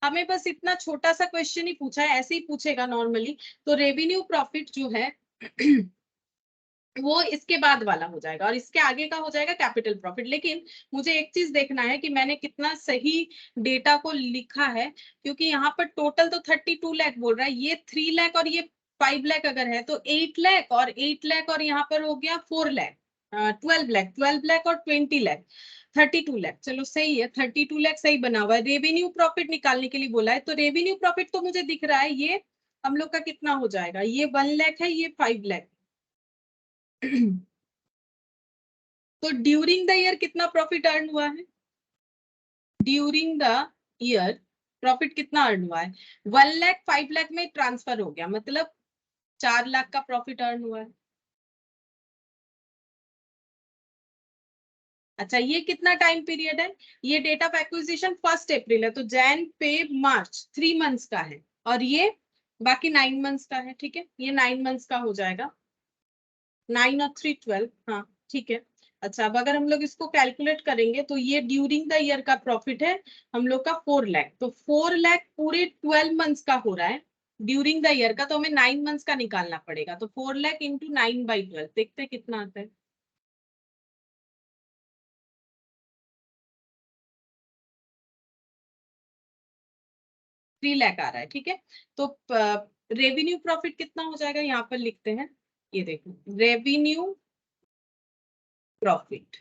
हमें बस इतना छोटा सा क्वेश्चन ही पूछा है, ऐसे ही पूछेगा नॉर्मली। तो रेवेन्यू प्रॉफिट जो है वो इसके बाद वाला हो जाएगा और इसके आगे का हो जाएगा कैपिटल प्रॉफिट। लेकिन मुझे एक चीज देखना है कि मैंने कितना सही डेटा को लिखा है, क्योंकि यहाँ पर टोटल तो 32 लाख बोल रहा है, ये 3 लाख और ये 5 लाख अगर है तो 8 लाख और 8 लाख और यहाँ पर हो गया 4 लाख, 12 लाख, 12 लाख और 20 लाख, 32 लाख। चलो सही है, 32 लाख सही बना हुआ है। रेवेन्यू प्रॉफिट निकालने के लिए बोला है, तो रेवेन्यू प्रॉफिट तो मुझे दिख रहा है ये हम लोग का कितना हो जाएगा, ये 1 लाख है, ये 5 लाख। तो ड्यूरिंग द ईयर कितना प्रॉफिट अर्न हुआ है, ड्यूरिंग द ईयर प्रॉफिट कितना अर्न हुआ है, 1 लाख 5 लाख में ट्रांसफर हो गया, मतलब 4 लाख का प्रॉफिट अर्न हुआ है। अच्छा, ये कितना टाइम पीरियड है, ये डेट ऑफ एक्विजिशन 1 अप्रैल है, तो जैन पे मार्च 3 मंथ्स का है और ये बाकी 9 मंथ्स का है। ठीक है, ये 9 मंथ्स का हो जाएगा, 9 और 3 12, हाँ ठीक है। अच्छा, अब अगर हम लोग इसको कैलकुलेट करेंगे तो ये ड्यूरिंग द ईयर का प्रॉफिट है हम लोग का 4 लाख, तो 4 लाख पूरे 12 मंथ्स का हो रहा है ड्यूरिंग द ईयर का, तो हमें 9 मंथ्स का निकालना पड़ेगा, तो 4 लाख इंटू 9/12 देखते हैं कितना आता है। 3 लाख आ रहा है। ठीक है, तो रेवेन्यू प्रॉफिट कितना हो जाएगा, यहाँ पर लिखते हैं, ये देखो रेवेन्यू प्रॉफिट,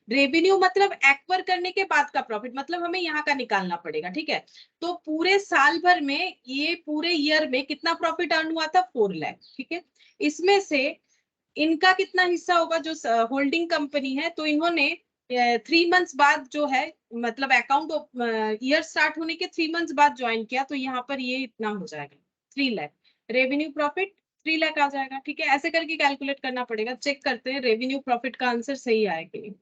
रेवेन्यू मतलब एक्वायर करने के बाद का प्रॉफिट, मतलब हमें यहाँ का निकालना पड़ेगा। ठीक है, तो पूरे साल भर में ये पूरे ईयर में कितना प्रॉफिट अर्न हुआ था, 4 लाख। ठीक है, इसमें से इनका कितना हिस्सा होगा, जो होल्डिंग कंपनी है, तो इन्होंने 3 मंथ्स बाद जो है, मतलब अकाउंट ईयर स्टार्ट होने के 3 मंथ्स बाद ज्वाइन किया, तो यहाँ पर ये इतना हो जाएगा 3 लाख, रेवेन्यू प्रॉफिट 3 लाख आ जाएगा। ठीक है, ऐसे करके कैलकुलेट करना पड़ेगा। चेक करते हैं रेवेन्यू प्रॉफिट का आंसर सही आया कि नहीं।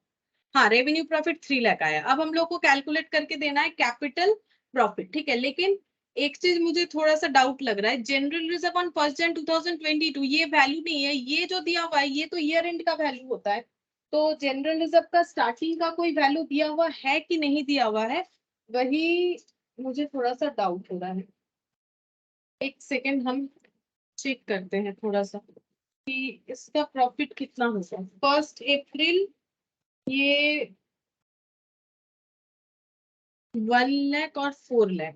हाँ, रेवेन्यू प्रॉफिट 3 लाख आया। अब हम लोग को कैलकुलेट करके देना है कैपिटल प्रॉफिट। ठीक है, लेकिन एक चीज मुझे थोड़ा सा डाउट लग रहा है, जनरल रिजर्व ऑन 1 जनवरी 2022 ये वैल्यू नहीं है, ये जो दिया हुआ है ये तो ईयर एंड का वैल्यू होता है, तो जनरल रिजर्व का स्टार्टिंग का कोई वैल्यू दिया हुआ है कि नहीं दिया हुआ है, वही मुझे थोड़ा सा डाउट हो रहा है। एक सेकेंड हम चेक करते हैं थोड़ा सा कि इसका प्रॉफिट कितना होगा। 1 अप्रैल ये 1 लाख और 4 लाख।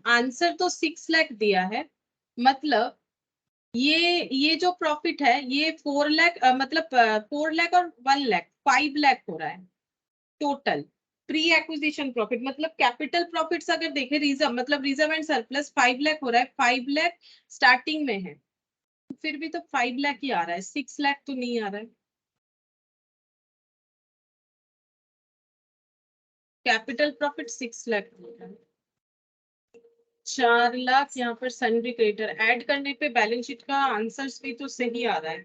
आंसर तो 6 लाख दिया है, मतलब ये जो प्रॉफिट है ये 4 लाख, मतलब 4 लाख और 1 लाख 5 लाख हो रहा है टोटल प्री एक्विजिशन प्रॉफिट। मतलब कैपिटल प्रॉफिट्स अगर देखें, रिजर्व मतलब रिजर्व एंड सरप्लस 5 लाख हो रहा है, 5 लाख स्टार्टिंग में है, फिर भी तो 5 लाख ही आ रहा है, 6 लाख तो नहीं आ रहा है। कैपिटल प्रॉफिट 6 लाख हो रहा है, 4 लाख यहाँ पर सन्ड्री क्रेडिटर ऐड करने पे बैलेंस शीट का आंसर्स भी तो सही आ रहा है।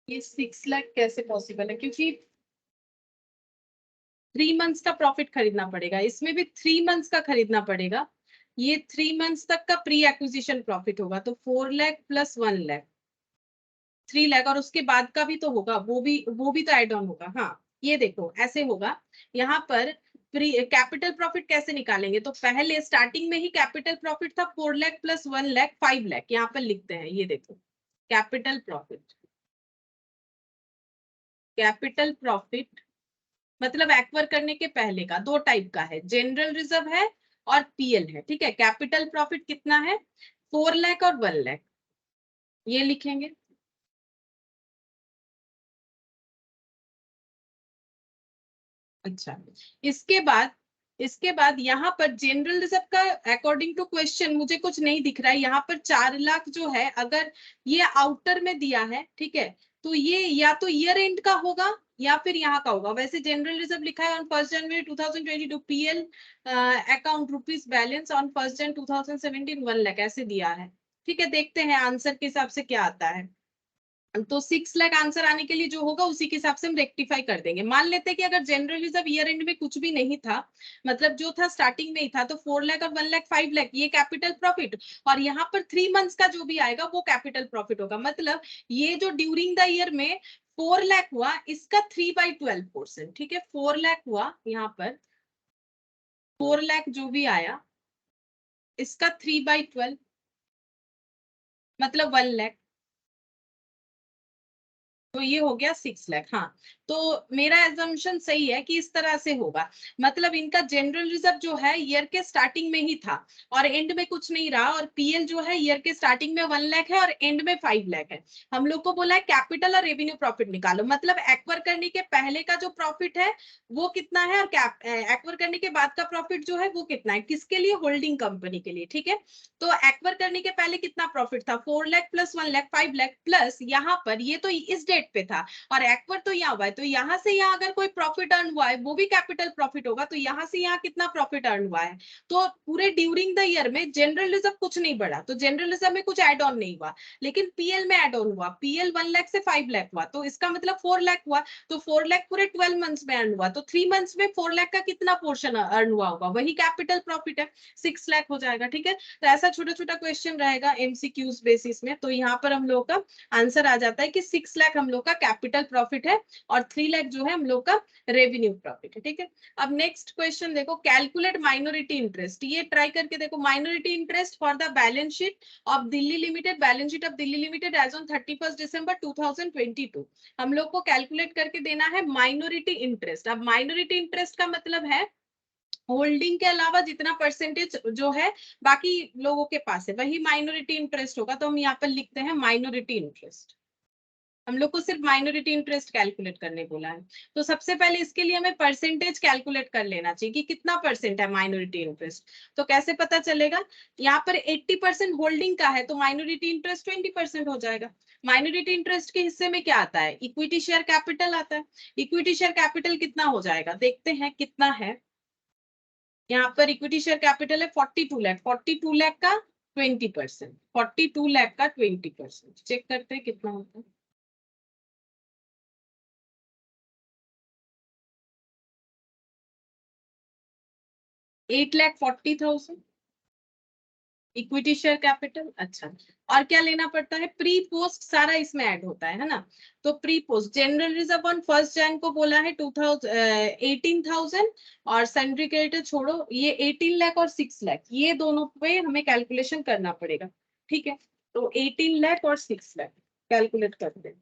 ये 6 लाख कैसे पॉसिबल है, क्योंकि 3 मंथ्स का प्रॉफिट खरीदना पड़ेगा, इसमें भी 3 मंथ्स का खरीदना पड़ेगा, ये 3 मंथ्स तक का प्री एक्विजिशन प्रॉफिट होगा, तो 4 लाख प्लस 1 लाख 3 लाख, और उसके बाद का भी तो होगा, वो भी तो एड ऑन होगा। हाँ, ये देखो ऐसे होगा, यहाँ पर प्री कैपिटल प्रॉफिट कैसे निकालेंगे, तो पहले स्टार्टिंग में ही कैपिटल प्रॉफिट था 4 लाख प्लस 1 लाख 5 लाख, यहाँ पर लिखते हैं, ये देखो कैपिटल प्रॉफिट, कैपिटल प्रॉफिट मतलब एक्वायर करने के पहले का, दो टाइप का है, जनरल रिजर्व है और पीएल है। ठीक है, कैपिटल प्रॉफिट कितना है, 4 लाख और 1 लाख, ये लिखेंगे। अच्छा, इसके बाद यहाँ पर जनरल रिजर्व का अकॉर्डिंग टू क्वेश्चन मुझे कुछ नहीं दिख रहा है, यहाँ पर 4 लाख जो है अगर ये आउटर में दिया है, ठीक है, तो ये या तो ईयर एंड का होगा या फिर यहाँ का होगा। वैसे जनरल रिजर्व लिखा है on 1 January 2022 PL account rupees balance on 1 जनवरी 2017 1 लाख ऐसे दिया है। ठीक है, देखते हैं आंसर के हिसाब से क्या आता है। तो 6 लाख आंसर आने के लिए जो होगा उसी के हिसाब से हम रेक्टिफाई कर देंगे। मान लेते हैं कि अगर जनरल रिजर्व ईयर एंड में कुछ भी नहीं था, मतलब जो था स्टार्टिंग में ही था, तो 4 लाख और 1 लाख 5 लाख ये कैपिटल प्रॉफिट, और यहाँ पर 3 मंथ्स का जो भी आएगा वो कैपिटल प्रॉफिट होगा। मतलब ये जो ड्यूरिंग द ईयर में 4 लाख हुआ, इसका 3/12 पोर्शन, ठीक है। 4 लाख हुआ यहाँ पर, 4 लाख जो भी आया इसका 3/12 मतलब 1 लाख, तो ये हो गया 6 लाख। हाँ, तो मेरा एजम्पशन सही है कि इस तरह से होगा, मतलब इनका जनरल रिजर्व जो है ईयर के स्टार्टिंग में ही था और एंड में कुछ नहीं रहा, और पीएल जो है ईयर के स्टार्टिंग में 1 लाख है और एंड में 5 लाख है। हम लोग को बोला है कैपिटल और रेवेन्यू प्रॉफिट निकालो, मतलब एक्वायर करने के पहले का जो प्रॉफिट है वो कितना है और एक्वायर करने के बाद का प्रॉफिट जो है वो कितना है, किसके लिए, होल्डिंग कंपनी के लिए, ठीक है। तो एक्वायर करने के पहले कितना प्रॉफिट था, 4 लाख प्लस 1 लाख 5 लाख, प्लस यहाँ पर ये तो इस डेट पे था और एक्वायर तो यहाँ हुआ है, तो यहाँ से यहाँ अगर कोई प्रॉफिट अर्न हुआ है वो भी कैपिटल प्रॉफिट होगा, तो यहाँ से यहाँ कितना प्रॉफिट अर्न हुआ है। तो पूरे ड्यूरिंग द ईयर में जनरल रिजर्व कुछ नहीं बढ़ा, तो जनरल रिजर्व में कुछ एड ऑन नहीं हुआ, लेकिन पीएल में एड ऑन हुआ, पीएल 1 लाख से 5 लाख हुआ, तो इसका मतलब 4 लाख हुआ, तो 4 लाख पूरे 12 मंथ्स में अर्न हुआ, तो 3 मंथ्स में 4 लाख का कितना पोर्शन अर्न हुआ होगा, वही कैपिटल प्रॉफिट है, 6 लाख हो जाएगा, ठीक है। तो ऐसा छोटा छोटा क्वेश्चन रहेगा एमसीक्यूज बेसिस में, तो यहाँ पर हम लोग का आंसर आ जाता है कि 6 लाख हम लोग का कैपिटल प्रॉफिट है और 3 लाख जो है हम लोग का रेवेन्यू प्रॉफिट है, ठीक है। अब नेक्स्ट क्वेश्चन देखो, कैलकुलेट माइनॉरिटी इंटरेस्ट, ये ट्राई करके देखो, minority interest for the balance sheet of Delhi limited, balance sheet of Delhi limited as on 31 December 2022, हम लोग को कैलकुलेट करके देना है माइनॉरिटी इंटरेस्ट। अब माइनॉरिटी इंटरेस्ट का मतलब है होल्डिंग के अलावा जितना परसेंटेज जो है बाकी लोगों के पास है वही माइनॉरिटी इंटरेस्ट होगा, तो हम यहाँ पर लिखते हैं माइनॉरिटी इंटरेस्ट। हम लोग को सिर्फ माइनॉरिटी इंटरेस्ट कैलकुलेट करने बोला है, तो सबसे पहले इसके लिए हमें परसेंटेज कैलकुलेट कर लेना चाहिए कि कितना परसेंट है माइनॉरिटी इंटरेस्ट। तो कैसे पता चलेगा, यहाँ पर 80% होल्डिंग का है तो माइनॉरिटी इंटरेस्ट 20% हो जाएगा। माइनॉरिटी इंटरेस्ट के हिस्से में क्या आता है, इक्विटी शेयर कैपिटल आता है। इक्विटी शेयर कैपिटल कितना हो जाएगा, देखते हैं कितना है। यहाँ पर इक्विटी शेयर कैपिटल है 42 लाख, 42 लाख का 20%, 42 लाख का 20%, चेक करते हैं कितना होता है। 8,40,000 इक्विटी शेयर कैपिटल। अच्छा, और क्या लेना पड़ता है, प्री पोस्ट सारा इसमें ऐड होता है ना। तो pre post general reserve on 1 जनवरी को बोला है 18,000 और सन्ड्री क्रेडिटर छोड़ो, ये 18 लाख और 6 लाख ये दोनों पे हमें कैलकुलेशन करना पड़ेगा, ठीक है। तो 18 लाख और 6 लाख कैलकुलेट करते हैं,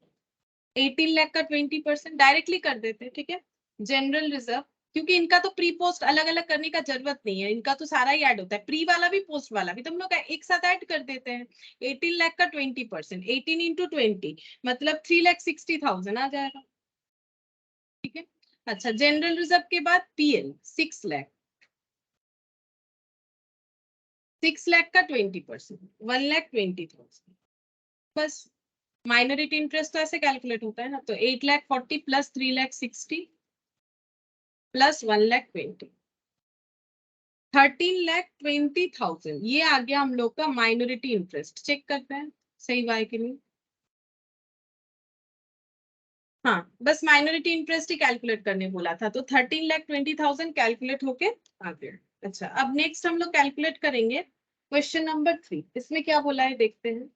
18 लाख का 20% डायरेक्टली कर देते हैं, ठीक है। जनरल रिजर्व, क्योंकि इनका तो प्री पोस्ट अलग अलग करने का जरूरत नहीं है, इनका तो सारा ही ऐड होता है, प्री वाला भी पोस्ट वाला भी, तो हम लोग एक साथ ऐड कर देते हैं। 18 लाख का 20%, 18 इंटू 20 मतलब 3,60,000 आ जाएगा, ठीक है। अच्छा, जनरल रिजर्व के बाद पीएल 6 लाख, 6 लाख का 20% 1,20,000, बस। माइनॉरिटी इंटरेस्ट तो ऐसे कैलकुलेट होता है ना, तो 8,40,000 प्लस 3,60,000 प्लस 1,20,000, 13,20,000 ये आ गया हम लोग का माइनॉरिटी इंटरेस्ट। चेक करते हैं सही हुआ है कि नहीं। हाँ, बस माइनॉरिटी इंटरेस्ट ही कैलकुलेट करने बोला था, तो 13,20,000 कैलकुलेट होके आ गया। अच्छा, अब नेक्स्ट हम लोग कैलकुलेट करेंगे क्वेश्चन नंबर 3, इसमें क्या बोला है देखते हैं।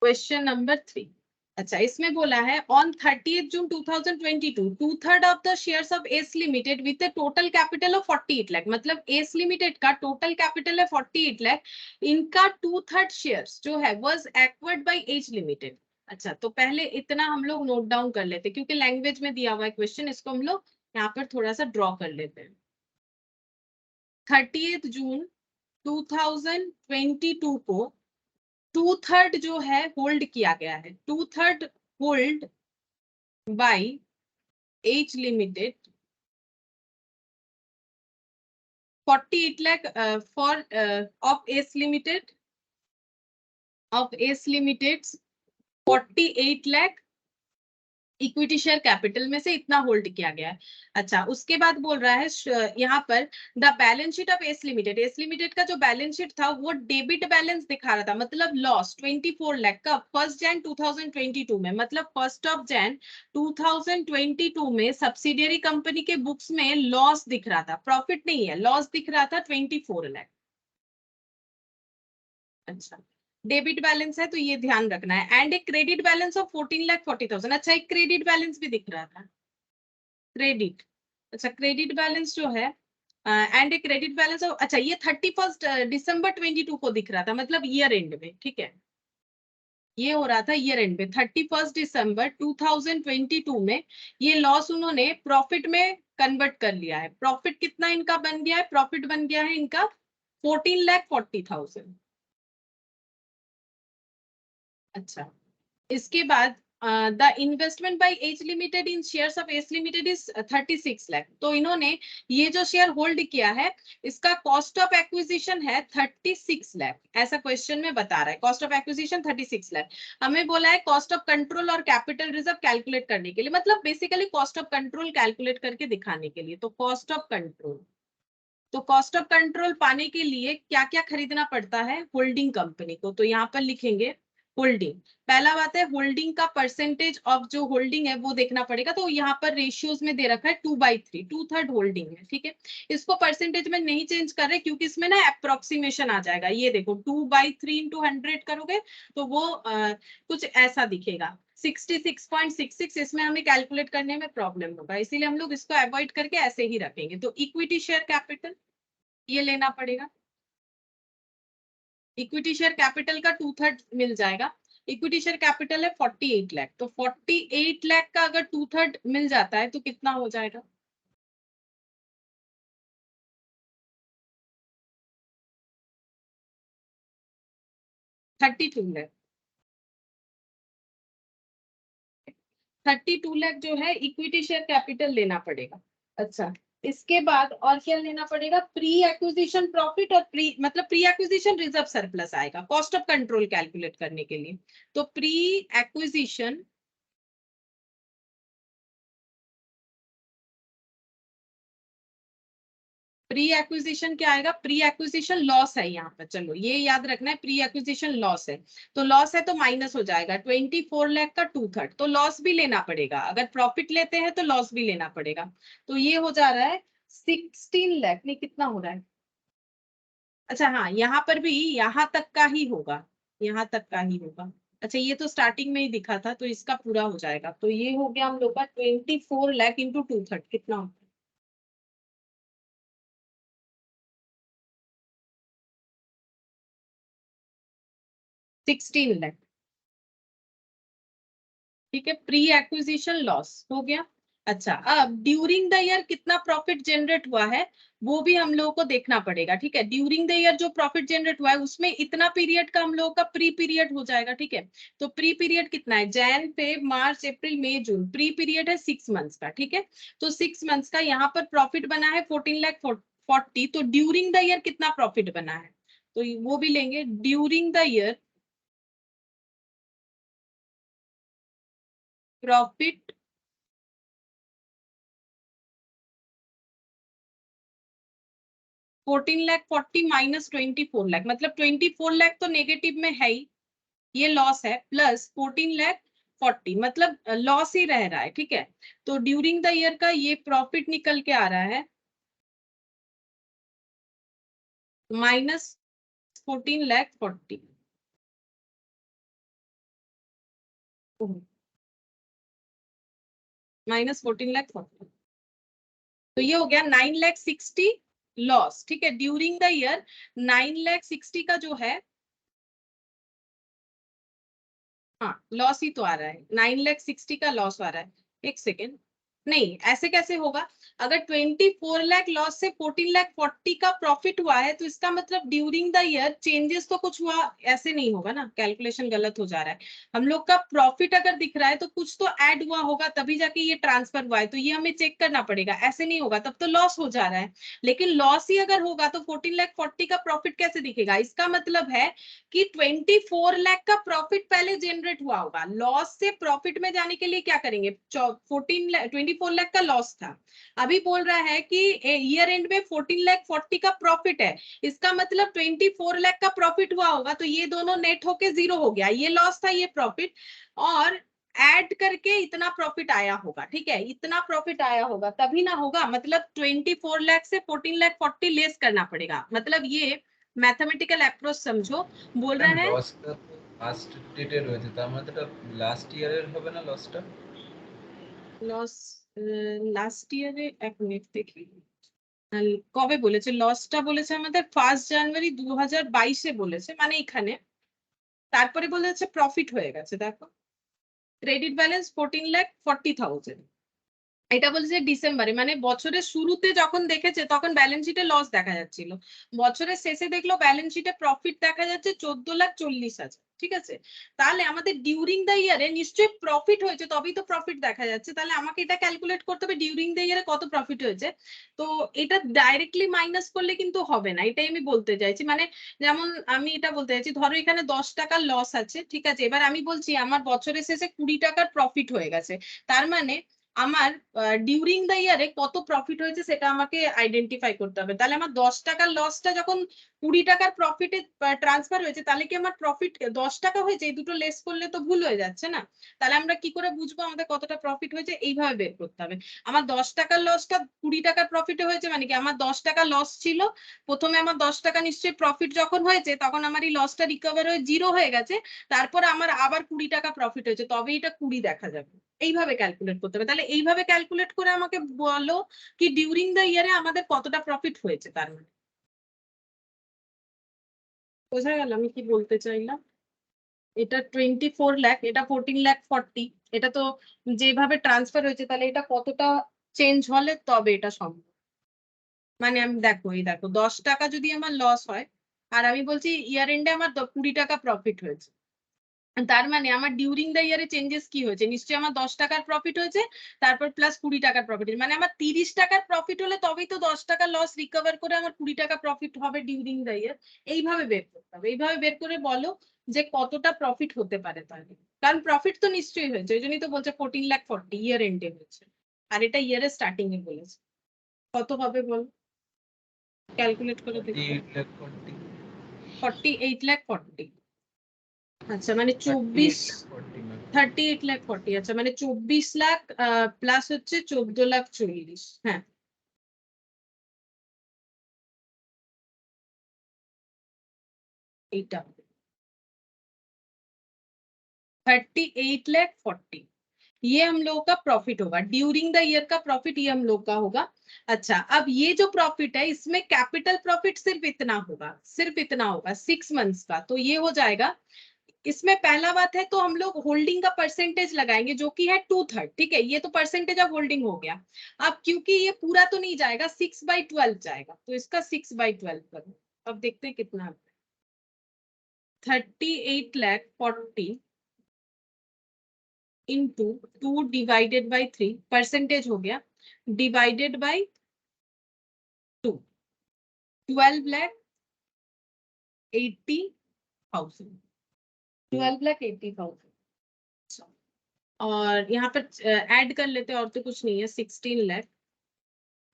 क्वेश्चन नंबर 3, अच्छा इसमें बोला है on 30 June 2022 2/3 of the shares of S limited with a total capital of 48 lakh, मतलब एस लिमिटेड का टोटल कैपिटल है 48 लाख, इनका 2/3 शेयर्स जो है was acquired by H limited. अच्छा, तो पहले इतना हम लोग नोट डाउन कर लेते क्योंकि लैंग्वेज में दिया हुआ है क्वेश्चन, इसको हम लोग यहाँ पर थोड़ा सा ड्रॉ कर लेते हैं। 30 जून 2022 को 2/3 जो है होल्ड किया गया है, 2/3 hold by H limited 48 lakh for of S limited 48 lakh equity share capital में से इतना होल्ड किया गया है। अच्छा, उसके बाद बोल रहा है यहाँ पर the balance sheet of S limited का जो बैलेंस शीट था वो डेबिट बैलेंस दिखा रहा था, मतलब लॉस 24 लाख का 1 जनवरी 2022 में, मतलब 1 जनवरी 2022 में सब्सिडियरी कंपनी के बुक्स में लॉस दिख रहा था, प्रॉफिट नहीं है, लॉस दिख रहा था 24 लाख। अच्छा, डेबिट बैलेंस है तो ये ध्यान रखना है। एंड एक क्रेडिट बैलेंस ऑफ 14,40,000। अच्छा, एक क्रेडिट बैलेंस भी दिख रहा था, क्रेडिट। अच्छा, क्रेडिट बैलेंस जो है and a credit balance of, अच्छा ये 31 दिसंबर 22 को दिख रहा था, मतलब ईयर एंड में, ठीक है। ये हो रहा था ईयर एंड में 31 दिसंबर 2022 में ये लॉस उन्होंने प्रॉफिट में कन्वर्ट कर लिया है। प्रॉफिट कितना इनका बन गया है? प्रॉफिट बन गया है इनका 14,40,000। अच्छा, इसके बाद the investment by H limited in shares of H limited is 36 lakh. तो इन्होंने ये जो शेयर होल्ड किया है इसका कॉस्ट ऑफ एक्विजिशन है 36 लाख। ऐसा क्वेश्चन में बता रहा है, कॉस्ट ऑफ एक्विजिशन 36 लाख। हमें बोला है कॉस्ट ऑफ कंट्रोल और कैपिटल रिजर्व कैलकुलेट करने के लिए, मतलब basically cost of control calculate करके दिखाने के लिए। तो कॉस्ट ऑफ कंट्रोल, तो कॉस्ट ऑफ कंट्रोल पाने के लिए क्या क्या खरीदना पड़ता है? होल्डिंग कंपनी को। तो यहाँ पर लिखेंगे होल्डिंग। पहला बात है होल्डिंग का परसेंटेज ऑफ जो होल्डिंग है वो देखना पड़ेगा। तो यहाँ पर रेशियोज में दे रखा है 2/3, 2/3 होल्डिंग है, ठीक है। इसको परसेंटेज में नहीं चेंज कर रहे क्योंकि इसमें ना अप्रोक्सीमेशन आ जाएगा। ये देखो 2/3 इंटू 100 करोगे तो वो कुछ ऐसा दिखेगा 66.66। इसमें हमें कैलकुलेट करने में प्रॉब्लम होगा, इसीलिए हम लोग इसको अवॉइड करके ऐसे ही रखेंगे। तो इक्विटी शेयर कैपिटल ये लेना पड़ेगा। इक्विटी शेयर कैपिटल का 2/3 मिल जाएगा। इक्विटी शेयर कैपिटल है 48 लाख। तो 48 लाख का अगर 2/3 मिल जाता है तो कितना हो जाएगा? 32 लाख। 32 लाख जो है इक्विटी शेयर कैपिटल लेना पड़ेगा। अच्छा, इसके बाद और क्या लेना पड़ेगा? प्री एक्विजिशन प्रॉफिट और प्री मतलब प्री एक्विजिशन रिजर्व सरप्लस आएगा कॉस्ट ऑफ कंट्रोल कैलकुलेट करने के लिए। तो प्री एक्विजिशन प्री एक्विजिशन क्या आएगा? प्री एक्विजिशन लॉस है यहाँ पर, चलो ये याद रखना है, प्री एक्विजिशन लॉस है। तो लॉस है तो माइनस हो जाएगा 24 लाख का 2/3। तो लॉस भी लेना पड़ेगा, अगर प्रॉफिट लेते हैं तो लॉस भी लेना पड़ेगा। तो ये हो जा रहा है 16 लाख, नहीं कितना हो रहा है? अच्छा हाँ, यहाँ पर भी यहाँ तक का ही होगा, यहाँ तक का ही होगा। अच्छा, ये तो स्टार्टिंग में ही दिखा था तो इसका पूरा हो जाएगा। तो ये हो गया हम लोग का 24 लाख इंटू 2/3 कितना होगा? 16 लाख, ठीक है। प्री एक्विजिशन लॉस हो गया। अच्छा, अब ड्यूरिंग द ईयर कितना प्रॉफिट जनरेट हुआ है वो भी हम लोगों को देखना पड़ेगा, ठीक है। ड्यूरिंग द ईयर जो प्रॉफिट जनरेट हुआ है उसमें इतना पीरियड का हम लोगों का प्री पीरियड हो जाएगा, ठीक है। तो प्री पीरियड कितना है? जैन फेब मार्च अप्रैल मई जून, प्री पीरियड है 6 मंथ्स का, ठीक है। तो 6 मंथ्स का यहाँ पर प्रॉफिट बना है 14,40,000। तो ड्यूरिंग द ईयर कितना प्रॉफिट बना है तो वो भी लेंगे। During the year profit 14,40,000 minus 24 lakh, मतलब 24 लाख तो नेगेटिव में है ही, ये लॉस है, प्लस 14,40,000 मतलब लॉस ही रह रहा है, ठीक है। तो ड्यूरिंग द ईयर का ये प्रॉफिट निकल के आ रहा है -14,40,000। -14,40,000। तो ये हो गया 9,60,000 लॉस, ठीक है। ड्यूरिंग द ईयर 9,60,000 का जो है, हाँ लॉस ही तो आ रहा है, 9,60,000 का लॉस आ रहा है। एक सेकेंड, नहीं ऐसे कैसे होगा? अगर 24 लाख लॉस से 14,40,000 का प्रॉफिट हुआ है तो इसका मतलब ड्यूरिंग द ईयर चेंजेस तो कुछ हुआ, ऐसे नहीं होगा ना, कैलकुलेशन गलत हो जा रहा है। हम लोग का प्रॉफिट अगर दिख रहा है तो कुछ तो ऐड हुआ होगा तभी जाके ये ट्रांसफर हुआ है, तो ये हमें चेक करना पड़ेगा, ऐसे नहीं होगा तब तो लॉस हो जा रहा है। लेकिन लॉस ही अगर होगा तो 14,40,000 का प्रॉफिट कैसे दिखेगा? इसका मतलब है कि 24 लाख का प्रॉफिट पहले जनरेट हुआ होगा। लॉस से प्रॉफिट में जाने के लिए क्या करेंगे? 24 लाख का लॉस था, अभी बोल रहा है कि ईयर एंड में 14,40,000 का प्रॉफिट है, इसका मतलब 24 लाख का प्रॉफिट हुआ होगा। तो ये दोनों नेट होके जीरो हो गया, ये लॉस था ये प्रॉफिट, और ऐड करके इतना प्रॉफिट आया होगा, ठीक है। इतना प्रॉफिट आया होगा तभी ना होगा, मतलब 24 लाख से 14,40,000 लेस करना पड़ेगा, मतलब ये मैथमेटिकल अप्रोच समझो। बोल रहे हैं লসটা তো লাস্ট ডেটে রয়েছে, তার মানে তো লাস্ট ইয়ারের হবে না লসটা? লস লাস্ট ইয়ারে, এক মিনিট দেখি কবে বলেছে লসটা, বলেছে আমাদের 1 জানুয়ারি 2022-এ বলেছে, মানে এখানে। তারপরে বলেছে প্রফিট হয়ে গেছে, দেখো ক্রেডিট ব্যালেন্স 14,40,000, এটা বলছে ডিসেম্বরে, মানে বছরের শুরুতে যখন দেখেছে তখন ব্যালেন্স শিটে লস দেখা যাচ্ছিল, বছরের শেষে দেখলো ব্যালেন্স শিটে প্রফিট দেখা যাচ্ছে 14,40,000। ঠিক আছে, তাহলে আমাদের ডিউরিং দ্য ইয়ারে নিশ্চয়ই প্রফিট হয়েছে, তবেই তো প্রফিট দেখা যাচ্ছে, তাহলে আমাকে এটা ক্যালকুলেট করতে হবে ডিউরিং দ্য ইয়ারে কত প্রফিট হয়েছে। তো এটা ডাইরেক্টলি মাইনাস করলে কিন্তু হবে না, এটাই আমি বলতে চাইছি। মানে যেমন আমি এটা বলতে চাইছি, ধরো এখানে 10 টাকার লস আছে, ঠিক আছে, এবার আমি বলছি আমার বছরের শেষে 20 টাকার প্রফিট হয়ে গেছে, তার মানে আমার ডিউরিং দ্য ইয়ারে কত প্রফিট হয়েছে সেটা আমাকে আইডেন্টিফাই করতে হবে। তাহলে আমার 10 টাকার লসটা যখন 20 টাকার প্রফিটে ট্রান্সফার হয়েছে, তাহলে কি আমার প্রফিট 10 টাকা হয়েছে? এই দুটো লেস করলে তো ভুল হয়ে যাচ্ছে না? তাহলে আমরা কি করে বুঝবো আমাদের কতটা প্রফিট হয়েছে? এইভাবে বের করতে হবে। আমার 10 টাকার লসটা 20 টাকার প্রফিটে হয়েছে, মানে কি আমার 10 টাকা লস ছিল, প্রথমে আমার 10 টাকা নিশ্চয়ই প্রফিট যখন হয়েছে তখন আমার এই লসটা রিকভার হয়ে 0 হয়ে গেছে, তারপর আমার আবার 20 টাকা প্রফিট হয়েছে, তবে এটা 20 দেখা যাবে। এইভাবে ক্যালকুলেট করতে হবে। তাহলে এইভাবে ক্যালকুলেট করে আমাকে বলো কি ডিউরিং দ্য ইয়ারে আমাদের কতটা প্রফিট হয়েছে, তার মানে। বোঝা গেল আমি কি বলতে চাইলাম? এটা 24 লাখ, এটা 14,40,000, এটা তো যেভাবে ট্রান্সফার হয়েছে, তাহলে এটা কতটা চেঞ্জ হলে তবে এটা সম্ভব। মানে আমি দেখো, এই দেখো 10 টাকা যদি আমার লস হয়, আর আমি বলছি ইয়ার এন্ডে আমার 20 টাকা প্রফিট হয়েছে, তার মানে আমার ডিউরিং দ্য ইয়ারে চেঞ্জেস কি হয়েছে? নিশ্চয়ই আমার 10 টাকার প্রফিট হয়েছে, তারপর প্লাস 20 টাকার প্রফিট, মানে আমার 30 টাকার প্রফিট হলে তবেই তো 10 টাকা লস রিকভার করে আমার 20 টাকা প্রফিট হবে ডিউরিং দ্য ইয়ার। এইভাবে বের করতে হবে, এইভাবে বের করে বলো যে কতটা প্রফিট হতে পারে তাহলে। কারণ প্রফিট তো নিশ্চয়ই হয়েছে, ওই জন্যই তো বলছে 14,40,000 ইয়ার এন্ডে হয়েছে, আর এটা ইয়ারের স্টার্টিং এ বলেছে। কত হবে বল, ক্যালকুলেট করে দেখো। 48,40,000। আচ্ছা, মানে 38,40,000, আচ্ছা মানে 24 লাখ প্লাস হচ্ছে 14,40,000। হ্যাঁ, এইটা 38,40,000, ये हम लोगों का प्रॉफिट होगा ड्यूरिंग द ईयर का प्रॉफिट, ये हम लोग का होगा। अच्छा, अब ये जो प्रॉफिट है इसमें कैपिटल प्रॉफिट सिर्फ इतना होगा, सिर्फ इतना होगा 6 मंथ्स का, तो ये हो जाएगा। इसमें पहला बात है तो हम लोग होल्डिंग का परसेंटेज लगाएंगे जो कि है 2/3, ठीक है, ये तो परसेंटेज ऑफ होल्डिंग हो गया। अब क्योंकि ये पूरा तो नहीं जाएगा, 6/12 जाएगा, तो इसका 6/12 करो। अब देखते हैं कितना, 38,40,000 इंटू 2 डिवाइडेड बाई 3, परसेंटेज हो गया, डिवाइडेड बाई 2, 12,80,000, 12,80,000। और यहाँ पर ऐड कर लेते हैं, और तो कुछ नहीं है, 16 लाख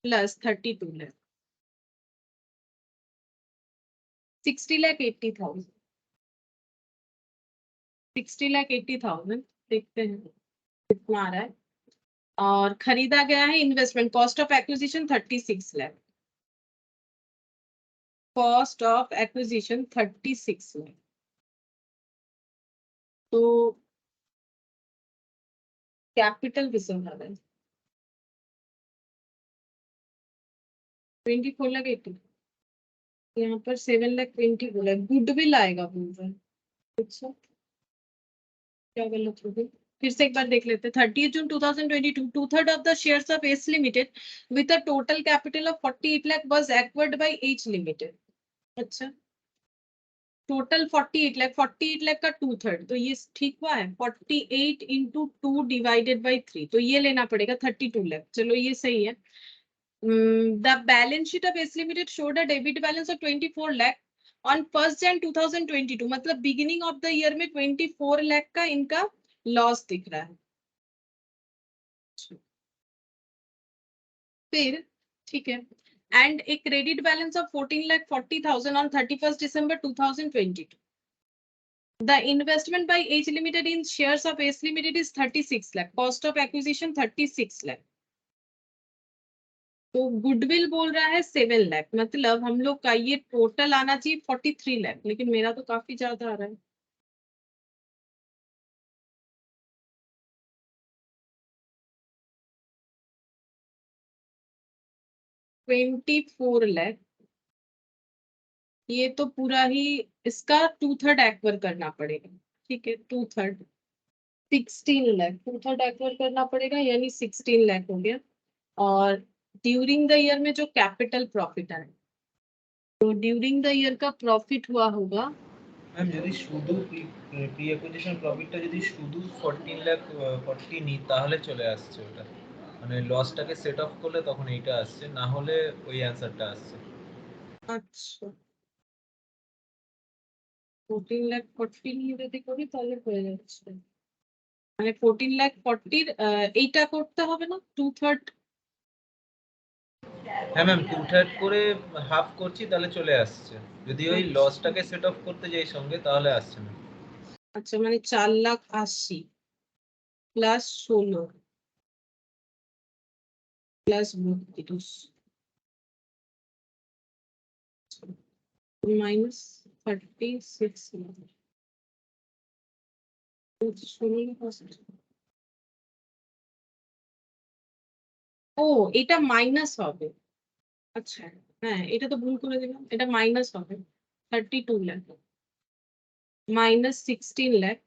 प्लस 32 लाख, 60,80,000, 60,80,000। देखते हैं कितना आ रहा है। और खरीदा गया है investment, cost of acquisition 36 lakh, cost of acquisition 36 lakh. तो कैपिटल किसमें आ रहा है? 24,80,000, यहाँ पर 7,20,000 बोला है, गुडविल आएगा बोल रहा है। अच्छा, क्या गलत हो गई? फिर से एक बार देख लेते हैं। 30 June 2022, 2/3 of the shares of H Limited with a total capital of 48 lakh was acquired by H Limited। अच्छा, टोटल 48 लाख का 2/3, तो ये ठीक हुआ है। 48 इंटू 2 डिवाइडेड बाई 3, तो ये लेना पड़ेगा 32 लाख। चलो ये सही है। The balance sheet of S Limited showed a debit balance of 24 lakh on 1 Jan 2022, मतलब बिगिनिंग ऑफ द ईयर में 24 लाख का इनका लॉस दिख रहा है। फिर ठीक है, and a credit balance of 14,40,000 on 31st December 2022. The investment by H Limited in shares of S Limited is 36 lakh. Cost of acquisition 36 lakh. तो गुडविल बोल रहा है 7 लाख, मतलब हम लोग का ये टोटल आना चाहिए 43 लाख, लेकिन मेरा तो काफी ज्यादा आ रहा है। ₹24 लाख, ये तो पूरा ही इसका 2/3 एक्वर करना पड़ेगा। ठीक है, 2/3 16 लाख, 2/3 एक्वर करना पड़ेगा, यानी 16 लाख हो गया। और ड्यूरिंग द ईयर में जो कैपिटल प्रॉफिट आए, तो ड्यूरिंग द ईयर का प्रॉफिट हुआ होगा। ম্যাম যদি শুধু প্রি অ্যাকুইজিশন প্রফিটটা যদি শুধু 14 লাখ 40 নি তাহলে চলে আসছে ওটা, মানে লসটাকে সেট অফ করলে তখন এইটা আসছে, না হলে ওই অ্যানসারটা আসছে। আচ্ছা, 14 লাখ 40 নিয়ে যদি করি তাহলে হয়ে যাচ্ছে, মানে 14 লাখ 40 এইটা করতে হবে না, 2/3। হ্যাঁ ম্যাম, টু থার্ড করে হাফ করছি তাহলে চলে আসছে, যদি ওই আচ্ছা লসটাকে সেট অফ করতে যাই সঙ্গে তাহলে আসছে না। আচ্ছা, মানে 4,80,000 প্লাস 16 প্লাস 32 মাইনাস 36, 16%। ও, এটা মাইনাস হবে। আচ্ছা, হ্যাঁ এটা তো ভুল করে দিলাম, এটা মাইনাস হবে। 32 লাখ মাইনাস 16 লাখ,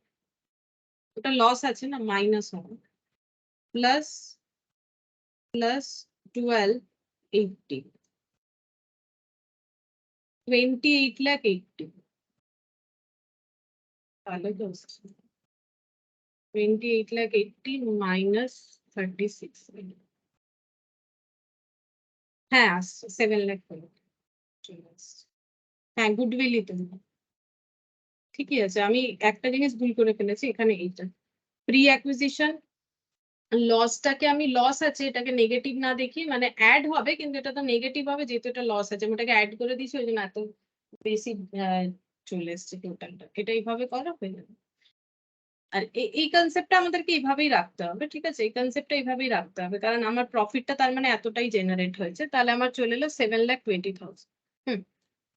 ওটা লস আছে না, মাইনাস হবে। প্লাস প্লাস 1280, 28,80,000, তাহলে 28,80,000 মাইনাস 36। হ্যাঁ আসছে, 7 লাখ হলো, চলে আসছে। হ্যাঁ গুডউইলই তো, ঠিকই আছে। আমি একটা জিনিস ভুল করে ফেলেছি এখানে, এইটা প্রি অ্যাকুইজিশন লসটাকে আমি লস আছে এটাকে নেগেটিভ না দেখি, মানে অ্যাড হবে কিন্তু এটা তো নেগেটিভ হবে, যেহেতু এটা লস আছে আমি এটাকে অ্যাড করে দিয়েছি, ওই জন্য এত বেশি চলে এসছে টোটালটা। এটা এইভাবে করা হয়ে যাবে। আর এই কনসেপ্টটা আমাদেরকে এইভাবেই রাখতে হবে, ঠিক আছে, এই কনসেপ্টটা এইভাবেই রাখতে হবে, কারণ আমার প্রফিটটা তার মানে এতটাই জেনারেট হয়েছে, তাহলে আমার চলে এলো 7,20,000। হুম,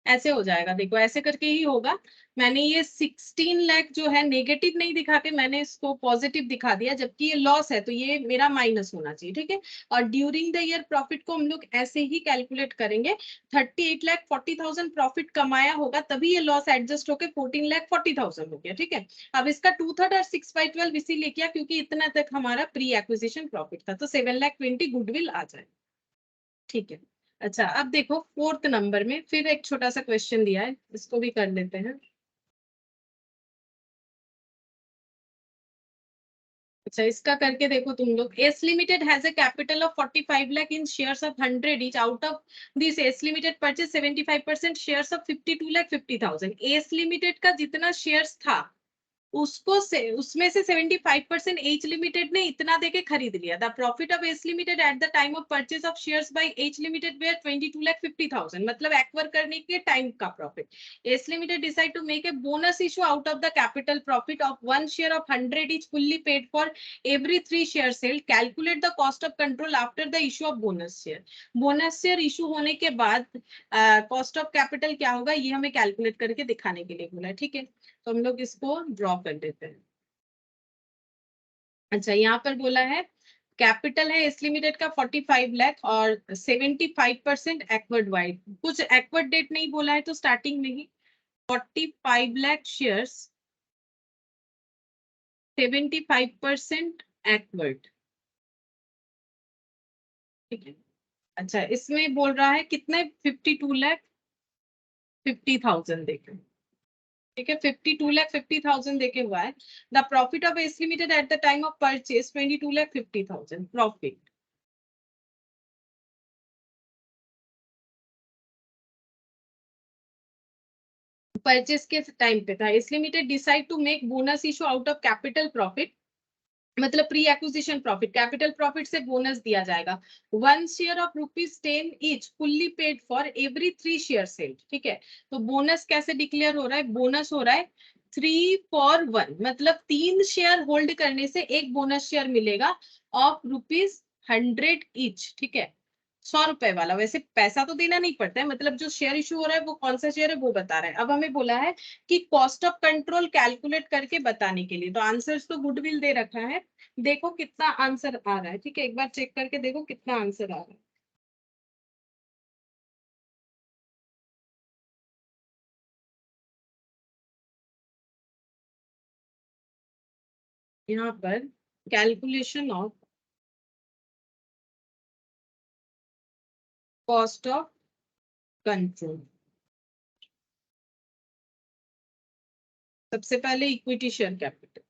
ऐसे हो जाएगा, देखो ऐसे करके ही होगा। मैंने ये 16 लाख जो है नेगेटिव नहीं दिखा के मैंने इसको पॉजिटिव दिखा दिया, जबकि ये लॉस है तो ये मेरा माइनस होना चाहिए, ठीक है। और ड्यूरिंग द ईयर प्रॉफिट को हम लोग ऐसे ही कैलकुलेट करेंगे। 38,40,000 प्रॉफिट कमाया होगा तभी ये लॉस एडजस्ट होकर 14,40,000 हो गया, ठीक है। अब इसका 2/3 और 6/12 इसीलिए किया क्योंकि इतना तक हमारा प्री एक्विजिशन प्रॉफिट था, तो 7,20,000 गुडविल आ जाए, ठीक है। अच्छा, अब देखो 4th नंबर में फिर एक छोटा सा क्वेश्चन दिया है, इसको भी कर लेते हैं। अच्छा, इसका करके देखो तुम लोग। S limited has a capital of 45 lakh in shares of 100 each. Out of this S limited purchase 75% shares of 52,50,000। S limited का जितना शेयर्स था उसको से उसमें से 75% एच लिमिटेड ने इतना देके खरीद लिया। The profit of S limited at the time of purchase of shares by H limited were 22,50,000, मतलब एक्वायर करने के टाइम का profit. S limited decide to make a bonus issue out of the capital profit of 1 share of 100 each fully paid for every 3 shares held. Calculate the cost of control after the issue of bonus share. Bonus share issue होने के बाद cost of capital क्या होगा ये हमें calculate करके दिखाने के लिए बोला है, ठीक है। तो हम लोग इसको ड्रॉ कर देते हैं। अच्छा, यहाँ पर बोला है कैपिटल है एस लिमिटेड का 45 लाख और 75% एक्वर्ड वाइड, कुछ एक्वर्ड डेट नहीं बोला है तो स्टार्टिंग में ही 45 लाख शेयर्स, 75% एक्वर्ड, ठीक है। अच्छा, इसमें बोल रहा है कितने, 52,50,000 देखे, ठीक है, 52,50,000 देके हुआ है। The profit of S limited at the time of purchase 22,50,000 profit. Purchase के टाइम पे था। S limited decide to make bonus issue out of capital profit, मतलब pre acquisition profit, capital profit से बोनस दिया जाएगा। 1 share of ₹10 each fully paid for every 3 share sold, ठीक है। तो बोनस कैसे डिक्लेयर हो रहा है, बोनस हो रहा है 3 for 1, मतलब 3 शेयर होल्ड करने से एक बोनस शेयर मिलेगा ऑफ ₹100 ईच, ठीक है। 100 रुपए वाला। वैसे पैसा तो देना नहीं पड़ता है, मतलब जो शेयर इशू हो रहा है वो कौन सा शेयर है वो बता रहा है। अब हमें बोला है कि कॉस्ट ऑफ कंट्रोल कैलकुलेट करके बताने के लिए, तो आंसर्स तो गुडविल दे रखा है। देखो कितना आंसर आ रहा है, ठीक है, एक बार चेक करके देखो कितना आंसर आ रहा है। यहाँ पर calculation of cost of control, सबसे पहले इक्विटी शेयर कैपिटल।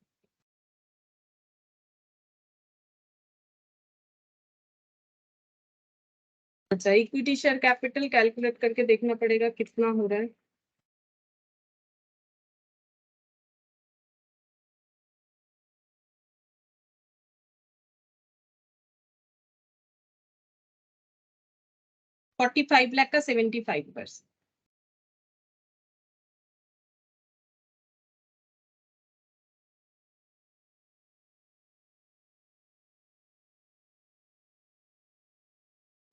अच्छा, इक्विटी शेयर कैपिटल कैलकुलेट करके देखना पड़ेगा कितना हो रहा है। ₹45 लाख का 75%।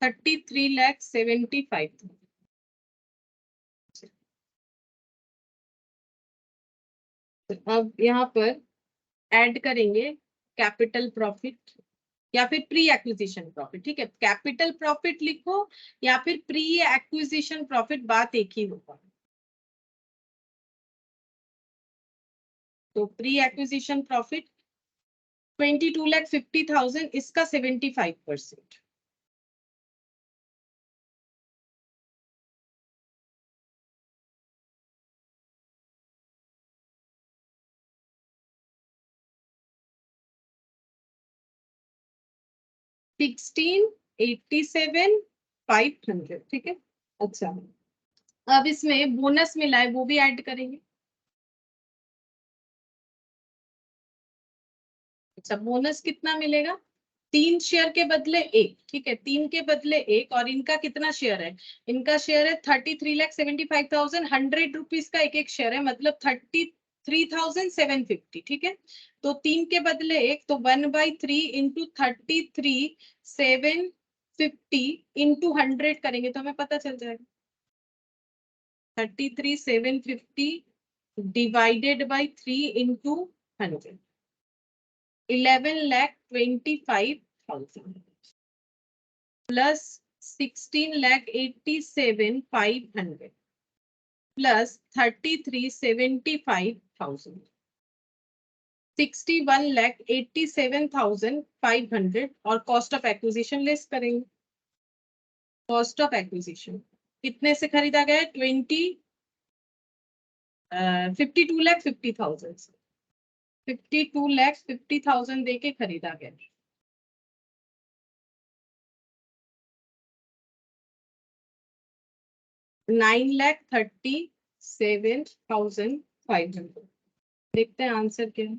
₹33,75,000। अब यहाँ पर ऐड करेंगे कैपिटल प्रॉफिट या फिर प्री एक्विजिशन प्रॉफिट। ठीक है, कैपिटल प्रॉफिट लिखो या फिर प्री एक्विजिशन प्रॉफिट, बात एक ही होगा। तो प्री एक्विजिशन प्रॉफिट 22,50,000, इसका 75%। $16,87,500। ठीक है। अच्छा, अब इसमें बोनस मिला है वो भी ऐड करेंगे। अच्छा, बोनस कितना मिलेगा? 3 शेयर के बदले 1। ठीक है, 3 के बदले 1, और इनका कितना शेयर है? इनका शेयर है 33,75,000। ₹100 का एक एक शेयर है, मतलब 33,750। ठीक है, तो 3 के बदले 1, तो 1/3 इंटू 33,750 इंटू 100 करेंगे तो हमें पता चल जाएगा। 33,750 divided by 3 into 100, 11,25,000 plus 16,87,500 plus 33,75,000, 61,87,500, और कॉस्ट ऑफ एक्विजिशन लेस करेंगे। कॉस्ट ऑफ एक्विजिशन कितने से खरीदा गया है? 52,50,000 से, 52,50,000 दे के खरीदा गया। 9,37,500। देखते हैं आंसर क्या है।